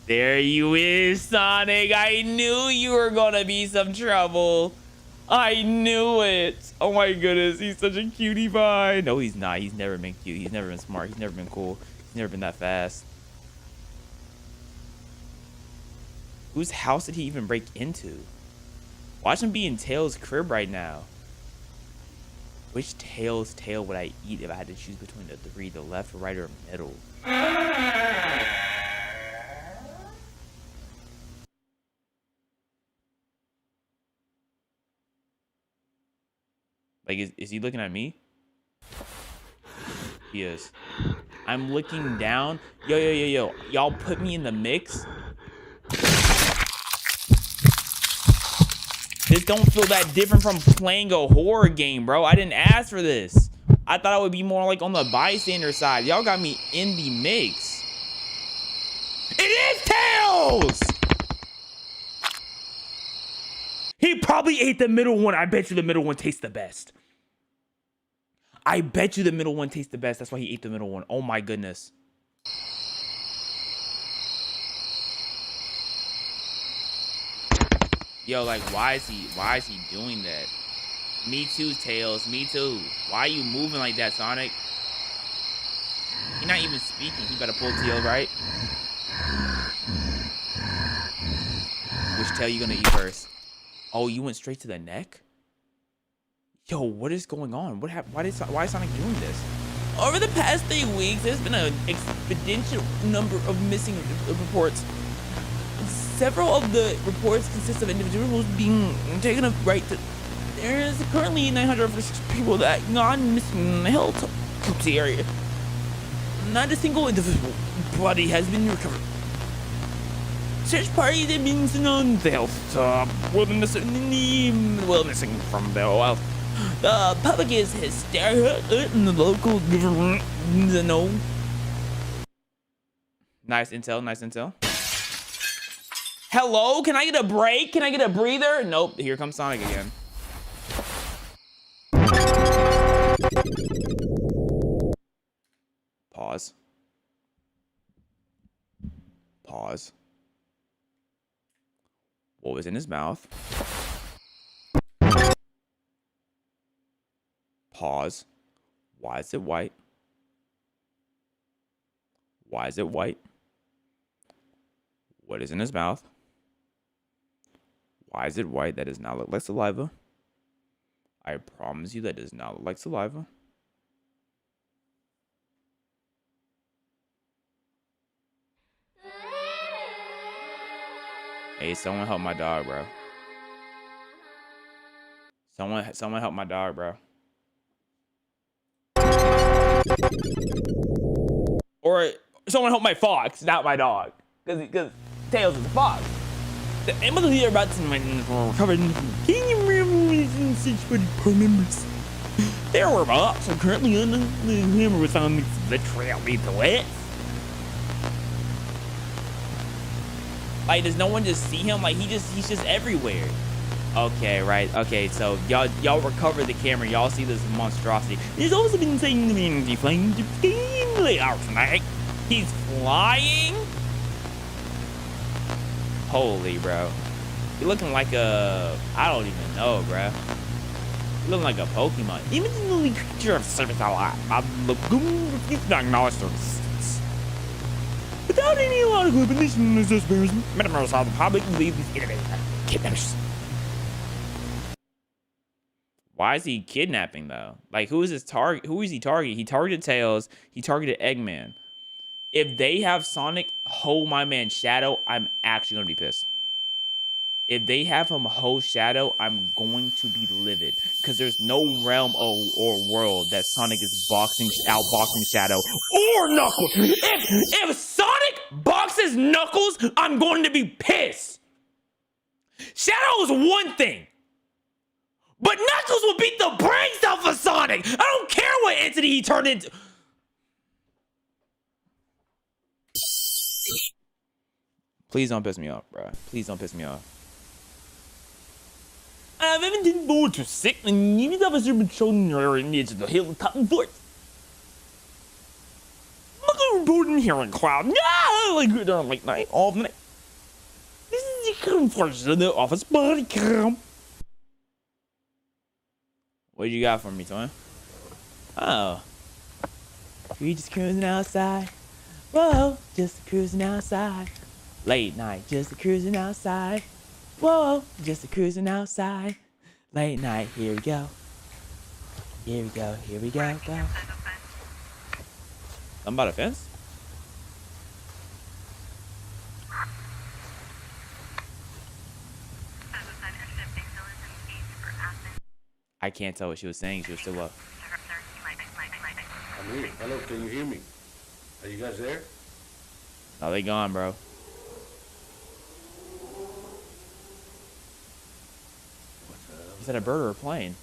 There you is, Sonic. I knew you were gonna be some trouble. I knew it. Oh my goodness, he's such a cutie pie. No, he's not. He's never been cute. He's never been smart. He's never been cool. He's never been that fast. Whose house did he even break into? Watch him be in Tails' crib right now. Which Tails' tail would I eat if I had to choose between the three, the left, right, or middle? Like, is he looking at me? He is. I'm looking down. Yo. Y'all put me in the mix. This don't feel that different from playing a horror game, bro. I didn't ask for this. I thought I would be more like on the bystander side. Y'all got me in the mix. It is Tails! He probably ate the middle one. I bet you the middle one tastes the best. I bet you the middle one tastes the best. That's why he ate the middle one. Oh my goodness. Yo, like, why is he doing that? Me too, Tails. Me too. Why are you moving like that, Sonic? You're not even speaking. You better pull tail, right? Which tail you gonna eat first? Oh, you went straight to the neck? Yo, what is going on? What happened? Why is Sonic doing this? Over the past 3 weeks, there's been an exponential number of missing reports. Several of the reports consist of individuals being taken up right to... There is currently 946 people that gone missing in the Hilltopsy area. Not a single individual body has been recovered. Search parties have been sent on the hilltop, missing from the wild. The public is hysterical in the local government. No. Nice intel, nice intel. Hello, can I get a break? Can I get a breather? Nope, here comes Sonic again. Pause. Pause. What was in his mouth? Pause. Why is it white? Why is it white? What is in his mouth? Why is it white? That does not look like saliva. I promise you that does not look like saliva. Hey, someone help my dog, bro. Someone help my dog, bro. Or someone help my fox, not my dog. Because Tails is a fox. The Emily here about to covered in such for members. There were box are currently on the hammer was on the trail lead the west. Like, does no one just see him? Like, he's just everywhere. Okay, right. Okay, so y'all recover the camera. Y'all see this monstrosity. He's also been saying the energy flying to tonight. He's flying. Holy, bro. You're looking like a... I don't even know, bro. You're looking like a Pokemon. Even the only creature of service alive. I'm looking to acknowledge their existence. Without any logical explanation, there's this members of the public believe these innovators kidnappers. Why is he kidnapping, though? Like, who is his target? Who is he targeting? He targeted Tails. He targeted Eggman. If they have Sonic hold my man Shadow, I'm actually going to be pissed. If they have him hold Shadow, I'm going to be livid. Because there's no realm or world that Sonic is outboxing Shadow or Knuckles. If Sonic boxes Knuckles, I'm going to be pissed. Shadow is one thing. But Knuckles will beat the brains off of Sonic. I don't care what entity he turned into. Please don't piss me off, bro. Please don't piss me off. I've even been bored to sick and even if I've been shown needs the hilltop fort. I'm bored in here in cloud. Yeah, like we're done late night, all night. This is the conversion of the office body cam. What you got for me, Twin? Oh. We just cruising outside. Whoa, just cruising outside. Late night, just cruising outside. Whoa, just cruising outside. Late night, here we go. Here we go, here we go, go. I'm about a fence? I can't tell what she was saying. She was still up. I'm here. Hello, can you hear me? Are you guys there? Oh, they gone, bro. Is that a bird or a plane?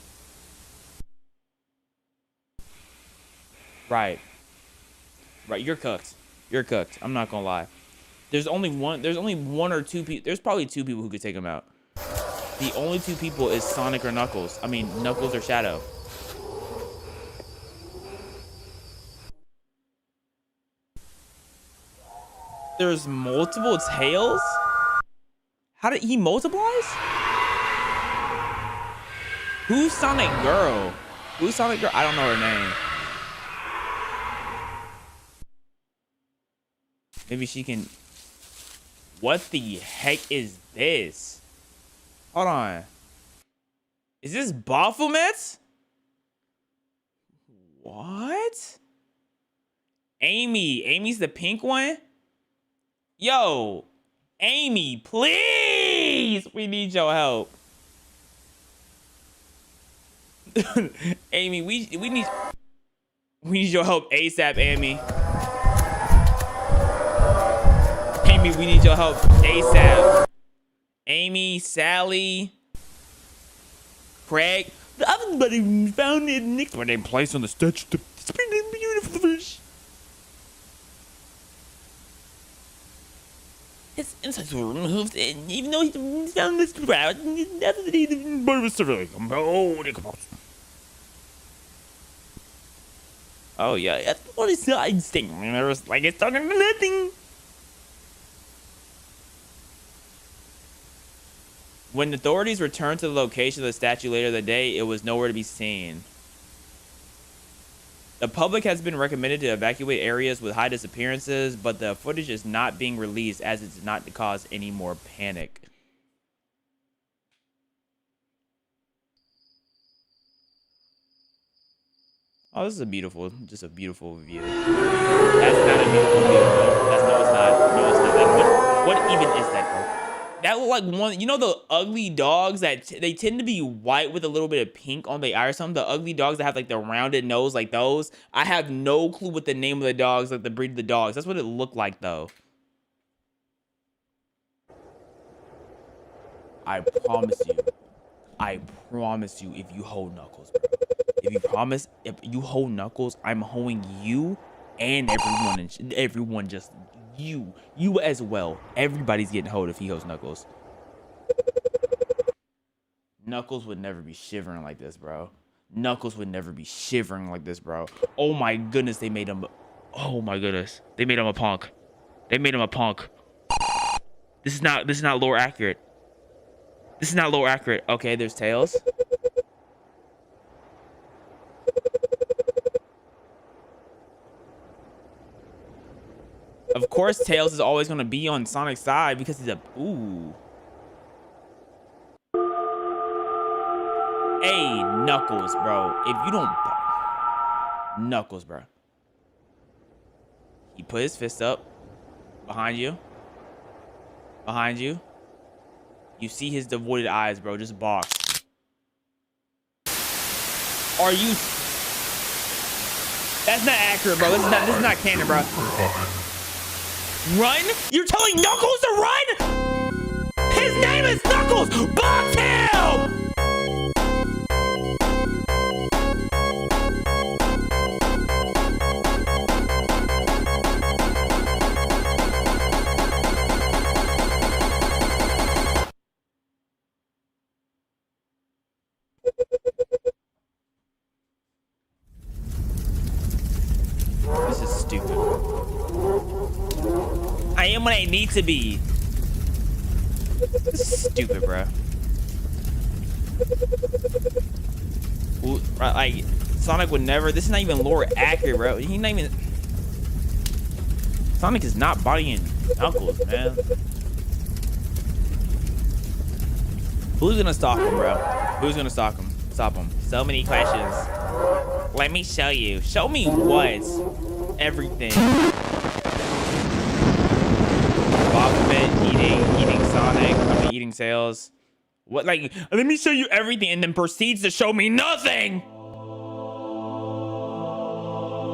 Right. Right, you're cooked. You're cooked. I'm not gonna lie. There's only one or two people. There's probably two people who could take him out. The only two people is Sonic or Knuckles. I mean, Knuckles or Shadow. There's multiple Tails? How did he multiplies? Who's Sonic Girl? Who's Sonic Girl? I don't know her name. Maybe she can... What the heck is this? Hold on. Is this Baphomet? What? Amy. Amy's the pink one? Yo. Amy, please. We need your help. Amy, we need your help ASAP, Amy. Amy, we need your help ASAP. Amy, Sally, Craig. The other buddy found it next when they placed on the statue. It's pretty beautiful fish. His insides were removed, and even though he found this crowd, after he was surveilling him. Oh yeah, that's what his side sting. It was like it's talking to nothing. When authorities returned to the location of the statue later that day, it was nowhere to be seen. The public has been recommended to evacuate areas with high disappearances, but the footage is not being released as it's not to cause any more panic. Oh, this is just a beautiful view. That's not a beautiful view. No, it's not. No, it's not. Like, what even is that, bro? That look like one, you know, the ugly dogs that they tend to be white with a little bit of pink on the eye or something. The ugly dogs that have like the rounded nose like those. I have no clue what the name of the dogs, like the breed of the dogs. That's what it looked like though. I promise you, if you hold Knuckles, bro. If you hold Knuckles, I'm holding you and everyone, just you as well. Everybody's getting hold if he holds Knuckles. Knuckles would never be shivering like this, bro. Knuckles would never be shivering like this, bro. Oh my goodness, they made him. Oh my goodness, they made him a punk. They made him a punk. This is not lore accurate. This is not lore accurate. Okay, there's Tails. Of course, Tails is always going to be on Sonic's side because he's a... Ooh. Hey, Knuckles, bro. If you don't... Knuckles, bro. He put his fist up. Behind you. Behind you. You see his devoided eyes, bro. Just box. Are you... That's not accurate, bro. This is not canon, bro. Run? You're telling Knuckles to run? His name is Knuckles! Box him! This is stupid. I am what I need to be. This is stupid, bro. Ooh, like, Sonic would never. This is not even lore accurate, bro. He not even. Sonic is not bodying Knuckles, man. Who's gonna stalk him, bro? Who's gonna stalk him? Stop him. So many questions. Let me show you. Show me what? Everything. Bobcat eating Sonic. I mean, eating Tails. What? Like, let me show you everything, and then proceeds to show me nothing.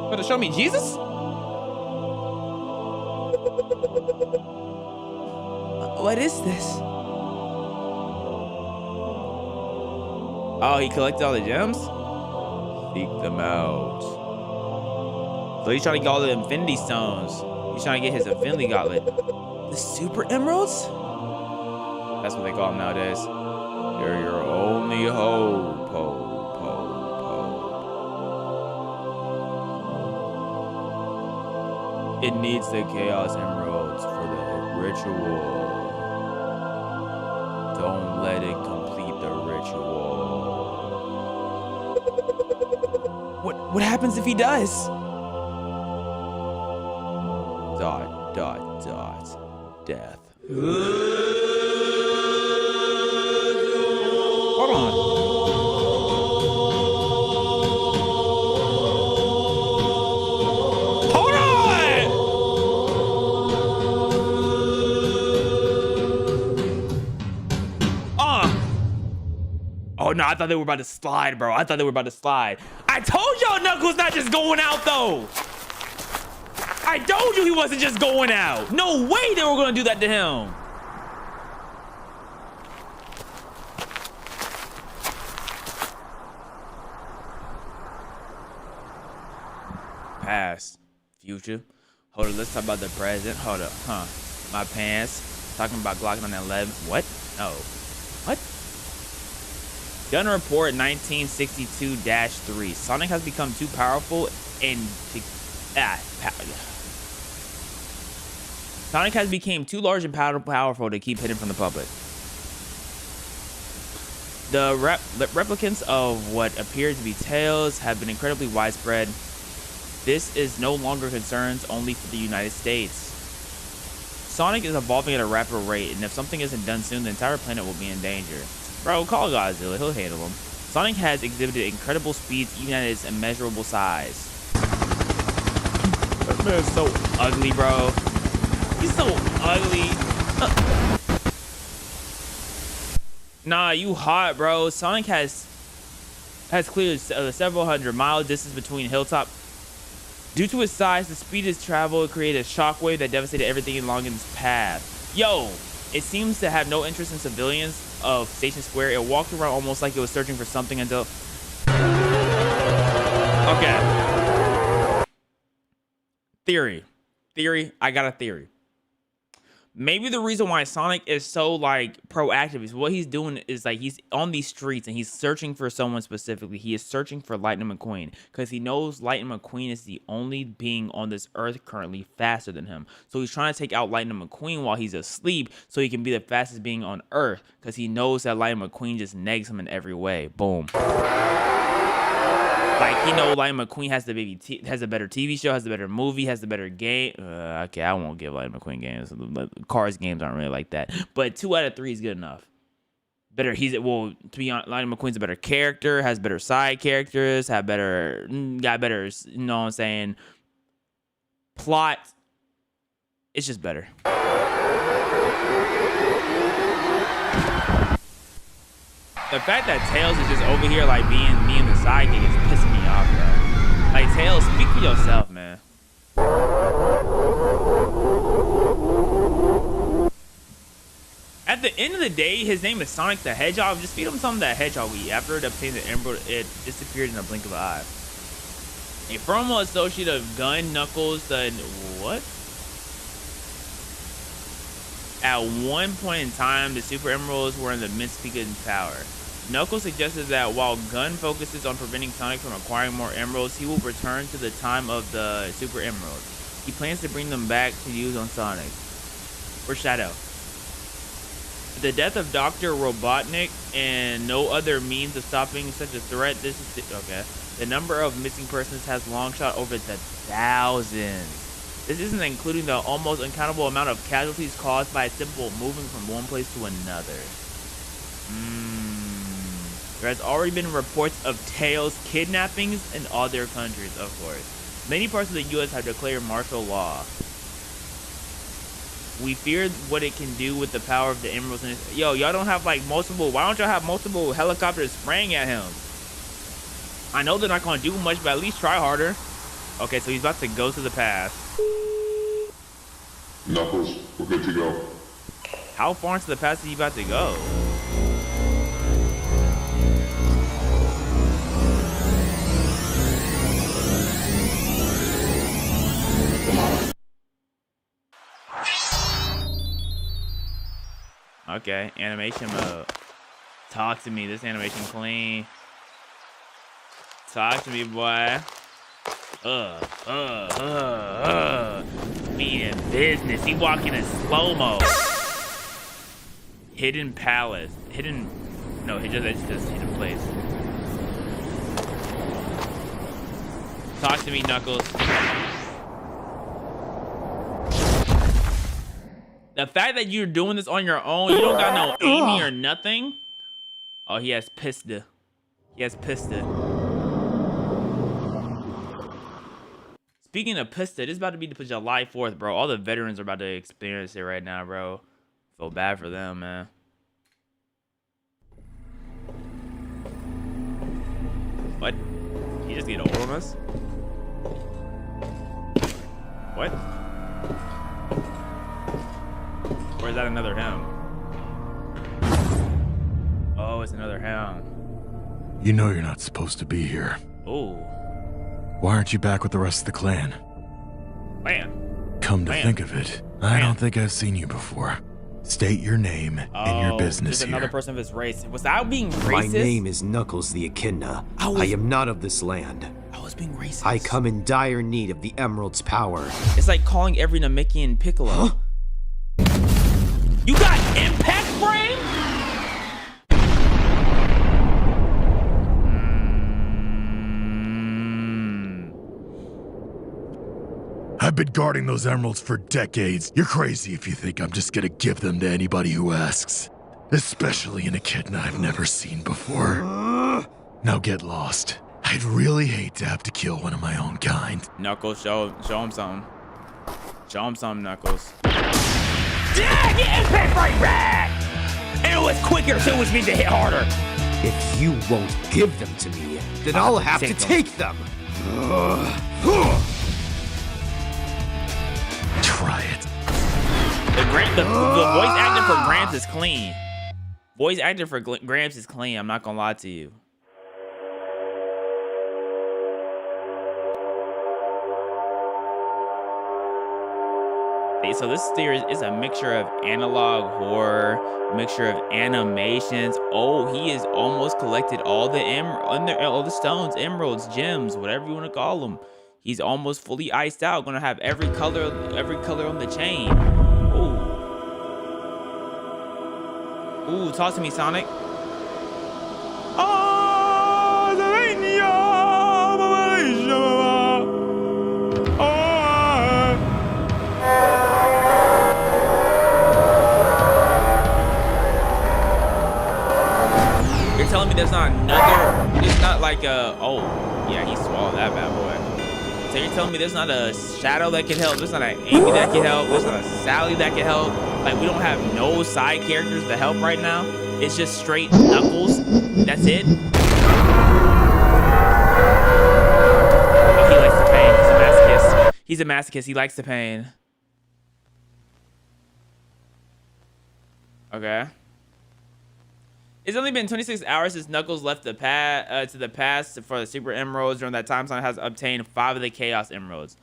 But to show me Jesus? What is this? Oh, he collected all the gems? Seek them out. So he's trying to get all the Infinity Stones. He's trying to get his Infinity Gauntlet. The Super Emeralds? That's what they call them nowadays. They're your only hope. It needs the Chaos Emeralds for the ritual. Don't let it complete the ritual. What happens if he does? Dot, dot, dot. Death. Hold on. Hold on! Oh no, I thought they were about to slide, bro. I thought they were about to slide. I told y'all Knuckles not just going out though. I told you he wasn't just going out. No way they were gonna do that to him. Past, future. Hold on, let's talk about the present. Hold up, huh? My pants. Talking about Glocking on that 11. What? No. What? Gun Report 1962-3. Sonic has become too powerful and Sonic has become too large and powerful to keep hidden from the public. The replicants of what appeared to be Tails have been incredibly widespread. this is no longer concerns only for the United States. Sonic is evolving at a rapid rate, and if something isn't done soon, the entire planet will be in danger. Bro, call Godzilla, he'll handle him. Sonic has exhibited incredible speeds even at its immeasurable size. That man's so ugly, bro. He's so ugly. Nah, you hot, bro. Sonic has cleared several hundred mile distance between hilltop. Due to its size, the speed of travel created a shockwave that devastated everything along its path. Yo, it seems to have no interest in civilians of Station Square. It walked around almost like it was searching for something until... Okay. Theory, I got a theory. Maybe the reason why Sonic is so like proactive is what he's doing is like he's on these streets and he's searching for someone specifically. He is searching for Lightning McQueen because he knows Lightning McQueen is the only being on this earth currently faster than him. So he's trying to take out Lightning McQueen while he's asleep so he can be the fastest being on earth because he knows that Lightning McQueen just negs him in every way. Boom. Like, he knows Lightning McQueen has a better TV show, has a better movie, has a better game. Okay, I won't give Lightning McQueen games. Cars games aren't really like that. But 2 out of 3 is good enough. To be honest, Lightning McQueen's a better character, has better side characters, got better, you know what I'm saying, plot. It's just better. The fact that Tails is just over here like being the sidekick is pissing me off, bro. Like, Tails, speak for yourself, man. At the end of the day, his name is Sonic the Hedgehog. Just feed him something that Hedgehog will eat. After it obtained the emerald, it disappeared in a blink of an eye. A former associate of Gun Knuckles, what? At one point in time, the Super Emeralds were in the Mistpeak Tower. Knuckles suggested that while Gun focuses on preventing Sonic from acquiring more emeralds, he will return to the time of the Super Emeralds. He plans to bring them back to use on Sonic. Or Shadow. The death of Dr. Robotnik and no other means of stopping such a threat. The number of missing persons has long shot over the thousands. This isn't including the almost uncountable amount of casualties caused by simple moving from one place to another. There has already been reports of Tails kidnappings in other countries, of course. Many parts of the U.S. have declared martial law. We fear what it can do with the power of the emeralds. Yo, y'all don't have like multiple. Why don't y'all have multiple helicopters spraying at him? I know they're not going to do much, but at least try harder. Okay, so he's about to go to the past. Knuckles, we're good to go. How far into the past is he about to go? Okay, animation mode. Talk to me. This animation clean. Talk to me, boy. Meaning business. He walking in slow-mo. Hidden palace. No, it's just hidden place. Talk to me, Knuckles. The fact that you're doing this on your own, you don't got no aiming or nothing. Oh, he has pista. Speaking of pista, this is about to be July 4th, bro. All the veterans are about to experience it right now, bro. Feel bad for them, man. What? He just get over on us? What? Or is that another him? Oh, it's another him. You know you're not supposed to be here. Oh. Why aren't you back with the rest of the clan? Man. Come to think of it, I don't think I've seen you before. State your name and your business just here. another person of his race. Was I being racist? My name is Knuckles the Echidna. I am not of this land. I was being racist. I come in dire need of the Emerald's power. It's like calling every Namekian Piccolo. Huh? You got impact frame? I've been guarding those emeralds for decades. You're crazy if you think I'm just gonna give them to anybody who asks. Especially an echidna I've never seen before. Now get lost. I'd really hate to have to kill one of my own kind. Knuckles, show him something. Show him something, Knuckles. Yeah, get impact right back! And it was quicker, so which means it hit harder. If you won't give them to me, then I'll have to take them. Try it. The voice acting for Gramps is clean. Voice acting for Gramps is clean. I'm not gonna lie to you. So this series is a mixture of analog horror, mixture of animations. Oh, he has almost collected all the stones, emeralds, gems, whatever you want to call them. He's almost fully iced out. Gonna have every color on the chain. Ooh, talk to me, Sonic. You're telling me there's not another, it's not like a, oh, yeah, he swallowed that bad boy. So you're telling me there's not a Shadow that can help, there's not an Amy that can help, there's not a Sally that can help, like we don't have no side characters to help right now? It's just straight Knuckles, that's it? Oh, he likes the pain, he's a masochist. He's a masochist, he likes the pain. Okay. It's only been 26 hours since Knuckles left the to the past for the Super Emeralds. During that time, Sonic has obtained 5 of the Chaos Emeralds.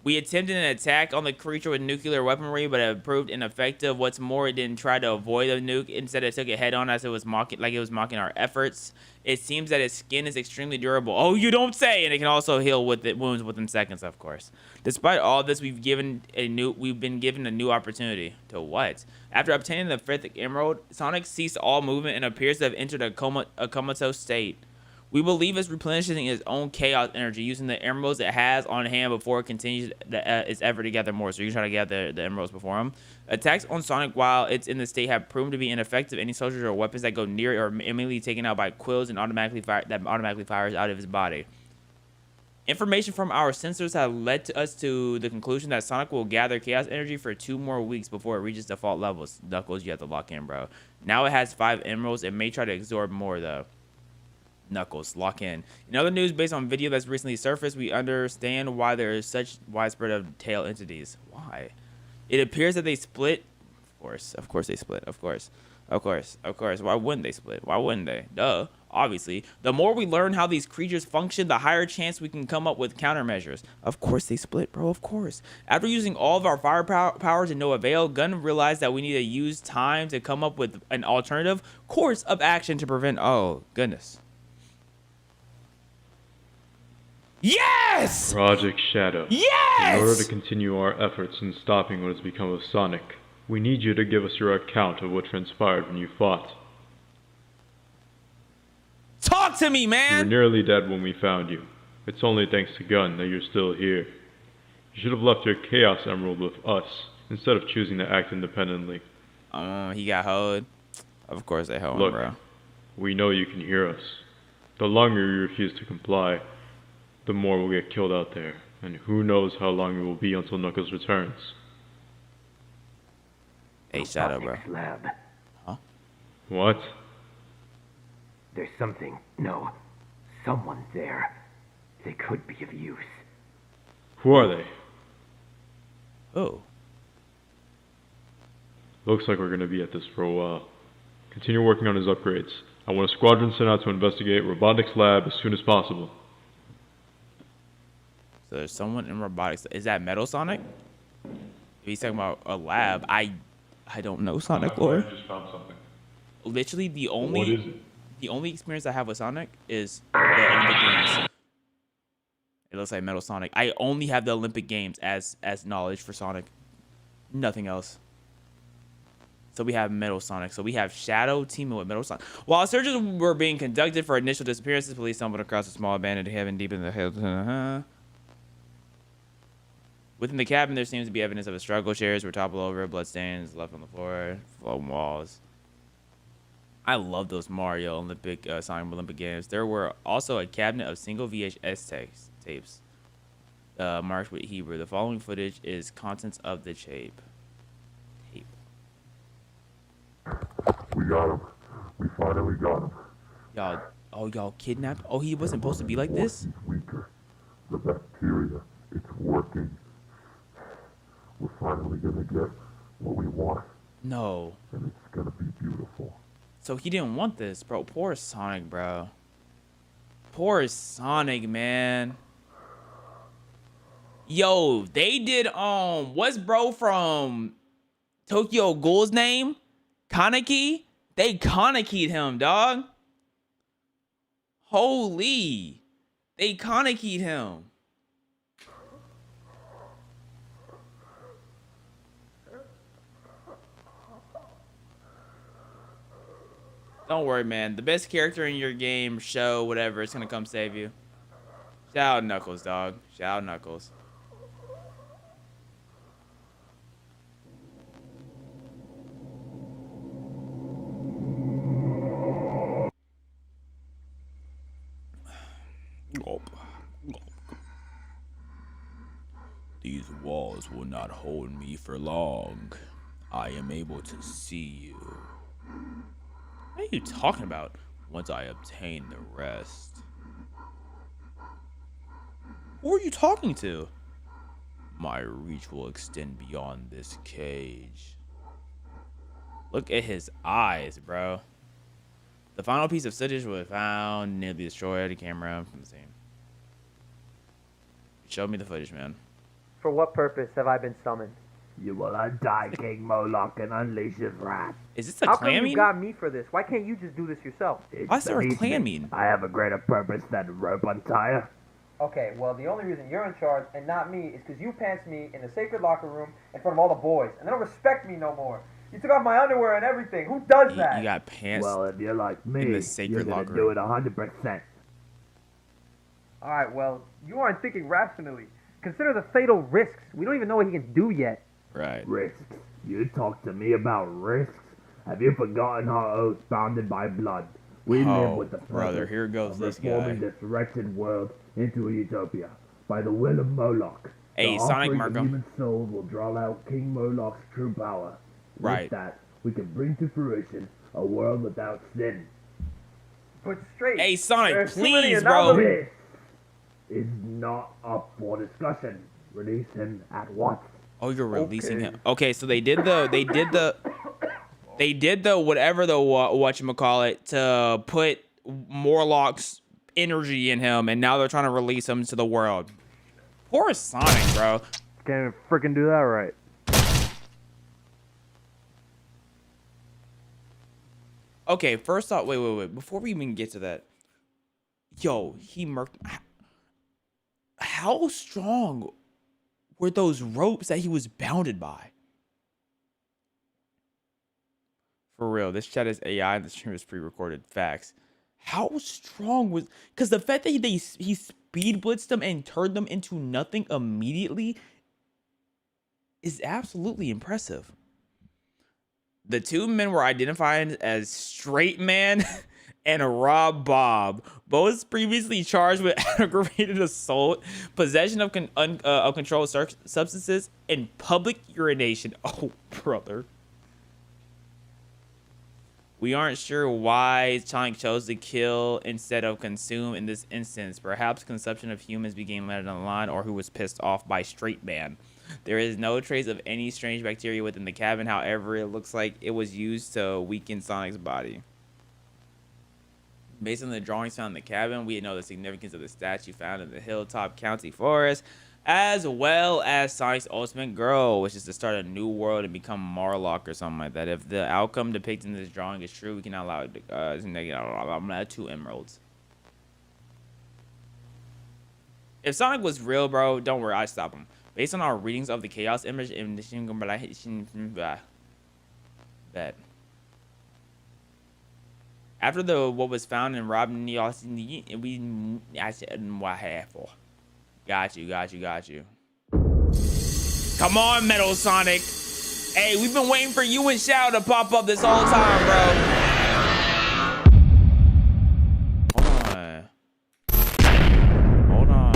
We attempted an attack on the creature with nuclear weaponry, but it proved ineffective. What's more, it didn't try to avoid the nuke. Instead, it took it head on as it was mocking our efforts. It seems that its skin is extremely durable. Oh, you don't say! And it can also heal wounds within seconds, of course. Despite all this, we've been given a new opportunity. To what? After obtaining the 5th emerald, Sonic ceased all movement and appears to have entered a comatose state. We believe it's replenishing its own chaos energy using the emeralds it has on hand before it continues its effort to gather more. So you can try to gather the emeralds before him. Attacks on Sonic while it's in the state have proven to be ineffective. Any soldiers or weapons that go near it are immediately taken out by quills and automatically fires out of his body. Information from our sensors have led us to the conclusion that Sonic will gather chaos energy for 2 more weeks before it reaches default levels. Knuckles, you have to lock in, bro. Now it has 5 emeralds. It may try to absorb more, though. Knuckles, lock in. In other news, based on video that's recently surfaced, we understand why there is such widespread of tail entities. Why? It appears that they split. Of course they split. Of course. Why wouldn't they split? Why wouldn't they? Duh. Obviously, the more we learn how these creatures function, the higher chance we can come up with countermeasures. Of course they split, bro. Of course. After using all of our firepower to no avail, Gun realized that we need to use time to come up with an alternative course of action to prevent. Oh, goodness. Yes! Project Shadow. Yes! In order to continue our efforts in stopping what has become of Sonic, we need you to give us your account of what transpired when you fought. Talk to me, man! You were nearly dead when we found you. It's only thanks to Gun that you're still here. You should have left your Chaos Emerald with us, instead of choosing to act independently. He got hoed. Of course they hoed him, Look, bro. we know you can hear us. The longer you refuse to comply, the more we'll get killed out there. And who knows how long it will be until Knuckles returns. Hey, Shadow, bro. Lab. Huh? What? There's something. No. Someone there. They could be of use. Who are they? Oh. Looks like we're going to be at this for a while. Continue working on his upgrades. I want a squadron sent out to investigate Robotics Lab as soon as possible. So there's someone in robotics. Is that Metal Sonic? If he's talking about a lab, I don't know Sonic lore. I just found something. Literally the What only is it? Experience I have with Sonic is the Olympic Games. It looks like Metal Sonic. I only have the Olympic Games as knowledge for Sonic. Nothing else. So we have Metal Sonic. So we have Shadow teaming with Metal Sonic. While searches were being conducted for initial disappearances, police stumbled across a small abandoned cabin deep in the hills. Within the cabin, there seems to be evidence of a struggle. Chairs were toppled over, bloodstains left on the floor, flowing walls. I love those Mario Olympic, Sonic Olympic games. There were also a cabinet of single VHS tapes marked with Hebrew. The following footage is contents of the tape. We got him. We finally got him. Y'all kidnapped? Oh, he wasn't supposed to be like this? Weaker. The bacteria. It's working. We're finally gonna get what we want. No. And it's gonna be beautiful. So he didn't want this, bro. Poor Sonic, bro. Poor Sonic, man. Yo, they did, what's bro from Tokyo Ghoul's name? Kaneki? They Kaneki'd him, dog. Holy. They Kaneki'd him. Don't worry, man. The best character in your game, show, whatever, it's gonna come save you. Shout out Knuckles, dog. Shout out Knuckles. These walls will not hold me for long. I am able to see you. What are you talking about? Once I obtain the rest. Who are you talking to? My reach will extend beyond this cage. Look at his eyes, bro. The final piece of footage was found, nearly destroyed the camera from the scene. Show me the footage, man. For what purpose have I been summoned? You will untie King Moloch and unleash his wrath. Is this a How clan come meeting? you got me for this? Why can't you just do this yourself? Why is there a clan meeting? I have a greater purpose than rope untire. Okay, well, the only reason you're in charge and not me is because you pants me in the sacred locker room in front of all the boys, and they don't respect me no more. You took off my underwear and everything. Who does that? You got pants. Well, if you're like me, in the sacred you're locker gonna do room. it 100%. All right, well, you aren't thinking rationally. Consider the fatal risks. We don't even know what he can do yet. Right. Risks? You talk to me about risks? Have you forgotten our oath bounded by blood? We live with the brother, purpose here goes of this transforming guy. this wretched world into a utopia by the will of Moloch. Hey, the Sonic offering Marco. of human souls will draw out King Moloch's true power. Right. With that, we can bring to fruition a world without sin. But straight. Hey, Sonic, there's too many please, bro. anomalies. This is not up for discussion. Release him at once. Oh, you're releasing him. Okay, so they did the whatever the whatchamacallit to put Morlock's energy in him, and now they're trying to release him to the world. Poor Sonic, bro. Can't freaking do that right. Okay, first off, wait. Before we even get to that, yo, he murked. How strong were those ropes that he was bounded by? For real, this chat is AI and the stream is pre-recorded. Facts. How strong was? Because the fact that he speed blitzed them and turned them into nothing immediately is absolutely impressive. The two men were identified as Straight Man and Rob Bob, both previously charged with aggravated assault, possession of controlled substances, and public urination. Oh, brother. We aren't sure why Sonic chose to kill instead of consume in this instance. Perhaps consumption of humans became led on the line, or who was pissed off by Straight Man. There is no trace of any strange bacteria within the cabin. However, it looks like it was used to weaken Sonic's body. Based on the drawings found in the cabin, we know the significance of the statue found in the Hilltop County Forest, as well as Sonic's ultimate goal, which is to start a new world and become Marlock or something like that. If the outcome depicted in this drawing is true, we can allow 2 emeralds. If Sonic was real, bro, don't worry, I'd stop him. Based on our readings of the Chaos image, that after what was found in Robin, got you. Come on, Metal Sonic. Hey, we've been waiting for you and Shao to pop up this whole time, bro. Hold on.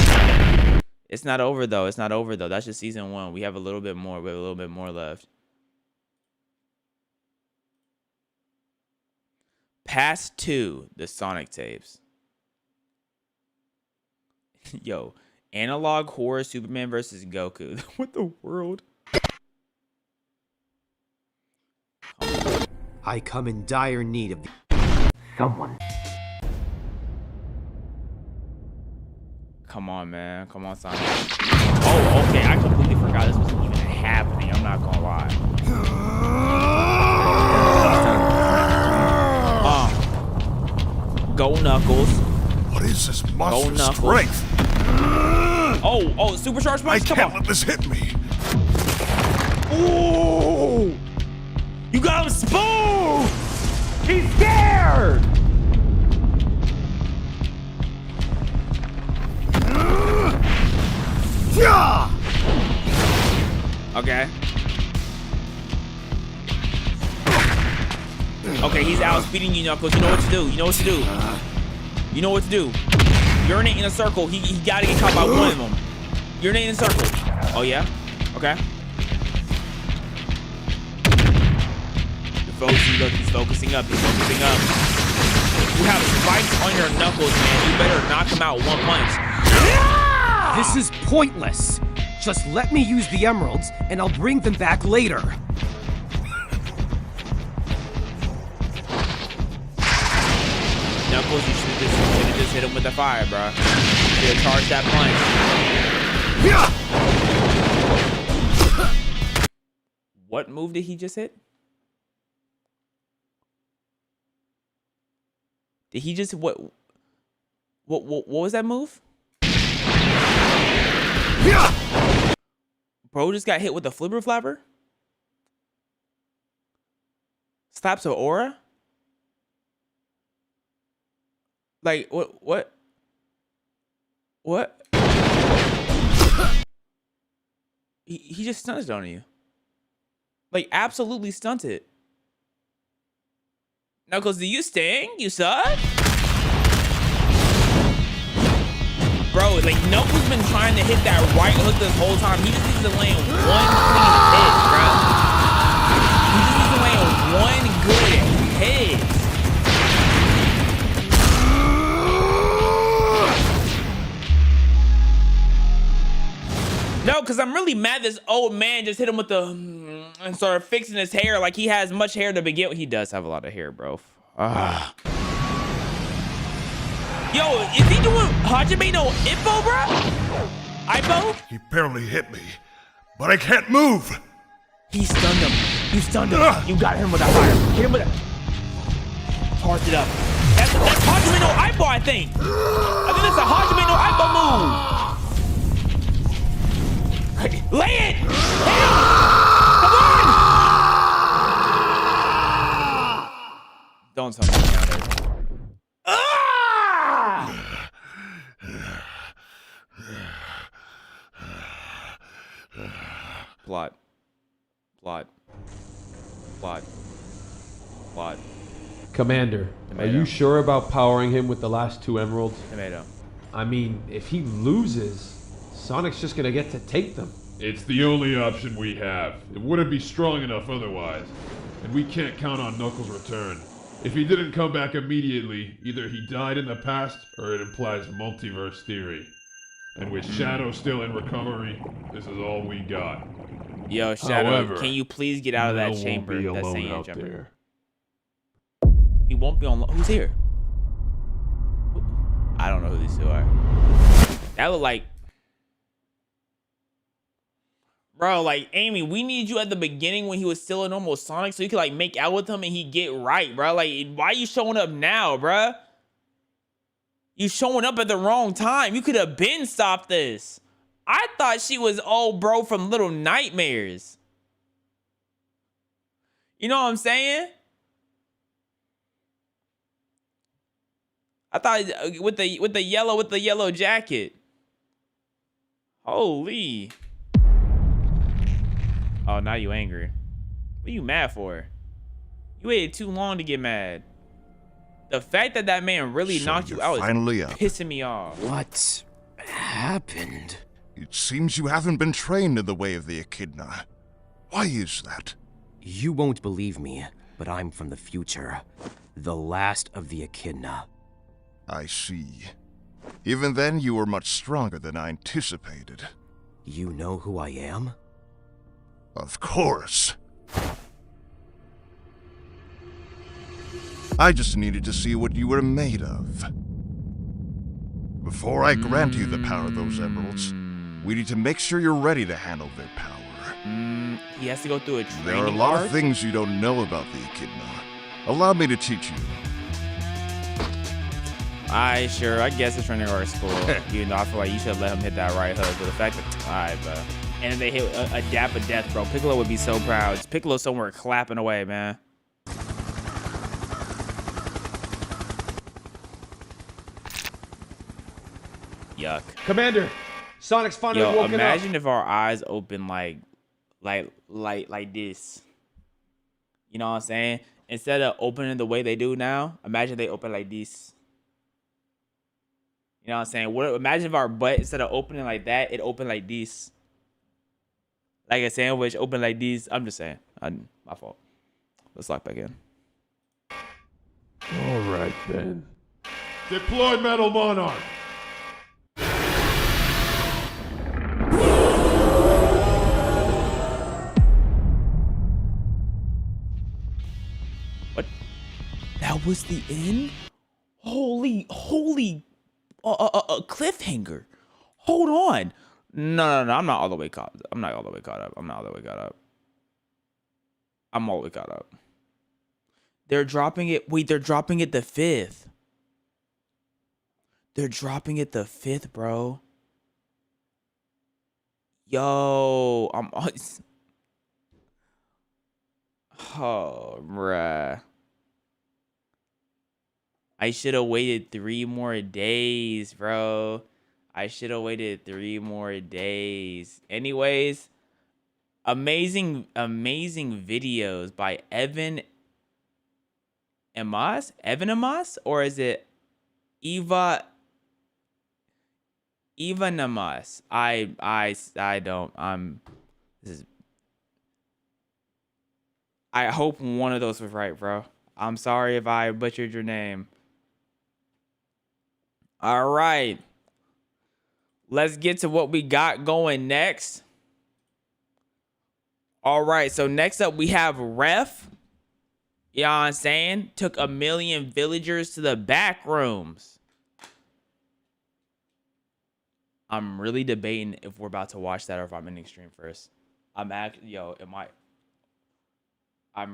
It's not over though. It's not over though. That's just season 1. We have a little bit more. We have a little bit more left. Past 2, the Sonic tapes. Yo, Analog Horror Superman versus Goku. What the world? I come in dire need of someone. Come on, man. Come on, Sonic. Oh, okay. I completely forgot this was even happening. I'm not gonna lie. Go Knuckles. What is this monster's Go strength? Oh, supercharged punch. I can't let this hit me. Ooh! You got him spooked! He's scared! Okay. Okay, he's outspeeding you, Knuckles. You know what to do. You know what to do. You know what to do. Urinate in a circle. He gotta get caught by one of them. Urinate in a circle. Oh, yeah? Okay. Look, he's focusing up. He's focusing up. You have spikes on your knuckles, man. You better knock him out one punch. This is pointless. Just let me use the emeralds, and I'll bring them back later. Knuckles, you should have just hit him with the fire, bro. You should have charged that punch. What move did he just hit? Did he just what was that move? Bro just got hit with a flipper flapper? Slaps of aura? Like what? He just stunted on you. Like absolutely stunted. Knuckles, do you sting? You suck? Bro, like Knuckles been trying to hit that right hook this whole time. He just needs to land one clean hit, bro. He just needs to land one good hit. No, because I'm really mad this old man just hit him with the and started fixing his hair like he has much hair to begin with. He does have a lot of hair, bro. Yo, is he doing Hajime no Ippo, bro? Ippo? He barely hit me, but I can't move. He stunned him. You stunned him. You got him with that fire. Hit him with that. Charged it up. That's Hajime no Ippo, I think. I think that's a Hajime no Ippo move. Lay it! Hit him! Come on! Don't tell me down there. Plot. Commander, Tomato. are you sure about powering him with the last 2 emeralds? Tomato. I mean, if he loses, Sonic's just gonna get to take them. It's the only option we have. It wouldn't be strong enough otherwise. And we can't count on Knuckles' return. If he didn't come back immediately, either he died in the past, or it implies multiverse theory. And with Shadow still in recovery, this is all we got. Yo, Shadow, However, can you please get out of that Mel chamber? won't be That's alone saying out jumper. there. He won't be on. Who's here? I don't know who these two are. That look like, bro. Like Amy, we need you at the beginning when he was still a normal Sonic, so you could like make out with him and he get right, bro. Like, why are you showing up now, bro? You showing up at the wrong time. You could have been stopped this. I thought she was old bro from Little Nightmares. You know what I'm saying? I thought with the yellow jacket. Holy. Oh, now you angry. What are you mad for? You waited too long to get mad. The fact that that man really So knocked you you're out is finally up. pissing me off. What happened? It seems you haven't been trained in the way of the Echidna. Why is that? You won't believe me, but I'm from the future. The last of the Echidna. I see. Even then, you were much stronger than I anticipated. You know who I am? Of course. I just needed to see what you were made of. Before I grant you the power of those emeralds, we need to make sure you're ready to handle their power. He has to go through a training. There are a lot arc? of things you don't know about the Echidna. Allow me to teach you. I guess the training arc is cool. You know, I feel like you should let him hit that right hook. But the fact that, alright, bro. And if they hit a dap of death, bro, Piccolo would be so proud. It's Piccolo somewhere clapping away, man. Yuck. Commander, Sonic's finally Yo, woken imagine up. if our eyes open like this. You know what I'm saying? Instead of opening the way they do now, imagine they open like this. You know what I'm saying? Imagine if our butt, instead of opening like that, it opened like this. Like a sandwich, open like this. I'm just saying. My fault. Let's lock back in. All right, then. Deploy Metal Monarch! What? That was the end? Holy cliffhanger. Hold on. No, I'm not all the way caught up. I'm all the way caught up. They're dropping it. Wait, they're dropping it the 5th. They're dropping it the 5th, bro. Yo, oh, bruh. I should have waited 3 more days, bro. I should have waited 3 more days. Anyways, amazing videos by Evan Amos, or is it Eva Namas? I don't. I hope one of those was right, bro. I'm sorry if I butchered your name. All right. Let's get to what we got going next. All right, so next up we have Ref. You know what I'm saying? Took 1 million villagers to the back rooms. I'm really debating if we're about to watch that or if I'm ending stream first. I'm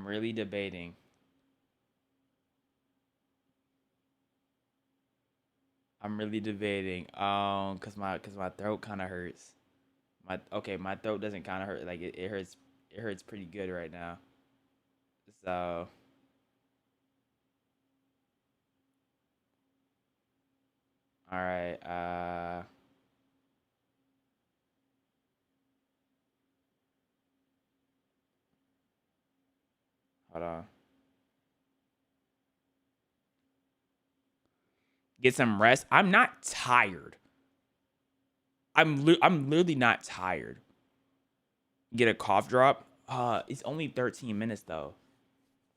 really debating. Cause my throat kind of hurts. My throat doesn't kind of hurt. Like it hurts pretty good right now. So all right, hold on. Get some rest. I'm not tired. I'm literally not tired. Get a cough drop. It's only 13 minutes though.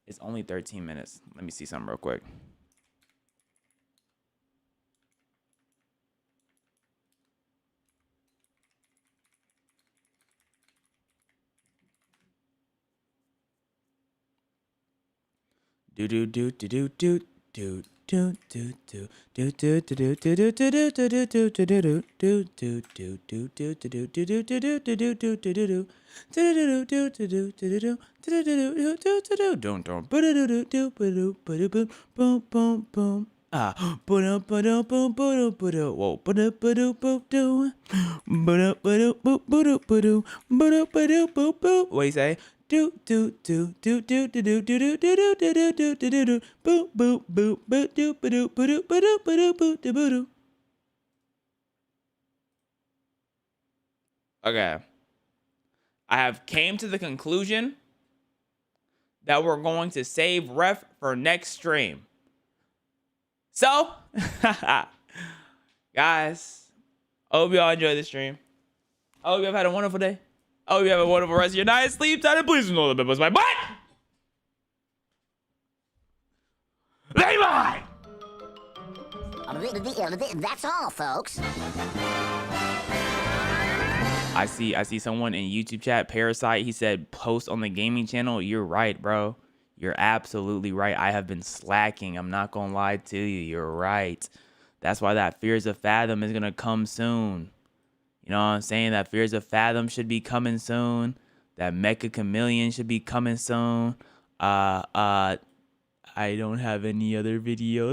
It's only 13 minutes. Let me see something real quick. Do do do do do do do. Do do do do do do do do do do do do do what do you say? Do do do do do do do do do do do do do do do do boop boop boop boop do ba do ba do ba do ba do boop do ba do. Okay. I have came to the conclusion that we're going to save ref for next stream. So, guys, I hope y'all enjoy the stream. I hope you have had a wonderful day. I hope you have a wonderful rest of your night. Sleep tight and please know the was my butt. Levi! That's all, folks. I see someone in YouTube chat, Parasite, he said post on the gaming channel. You're right, bro. You're absolutely right. I have been slacking. I'm not gonna lie to you. You're right. That's why that Fears of Fathom is gonna come soon. You know what I'm saying? That Fears of Fathom should be coming soon. That Mecha Chameleon should be coming soon. I don't have any other videos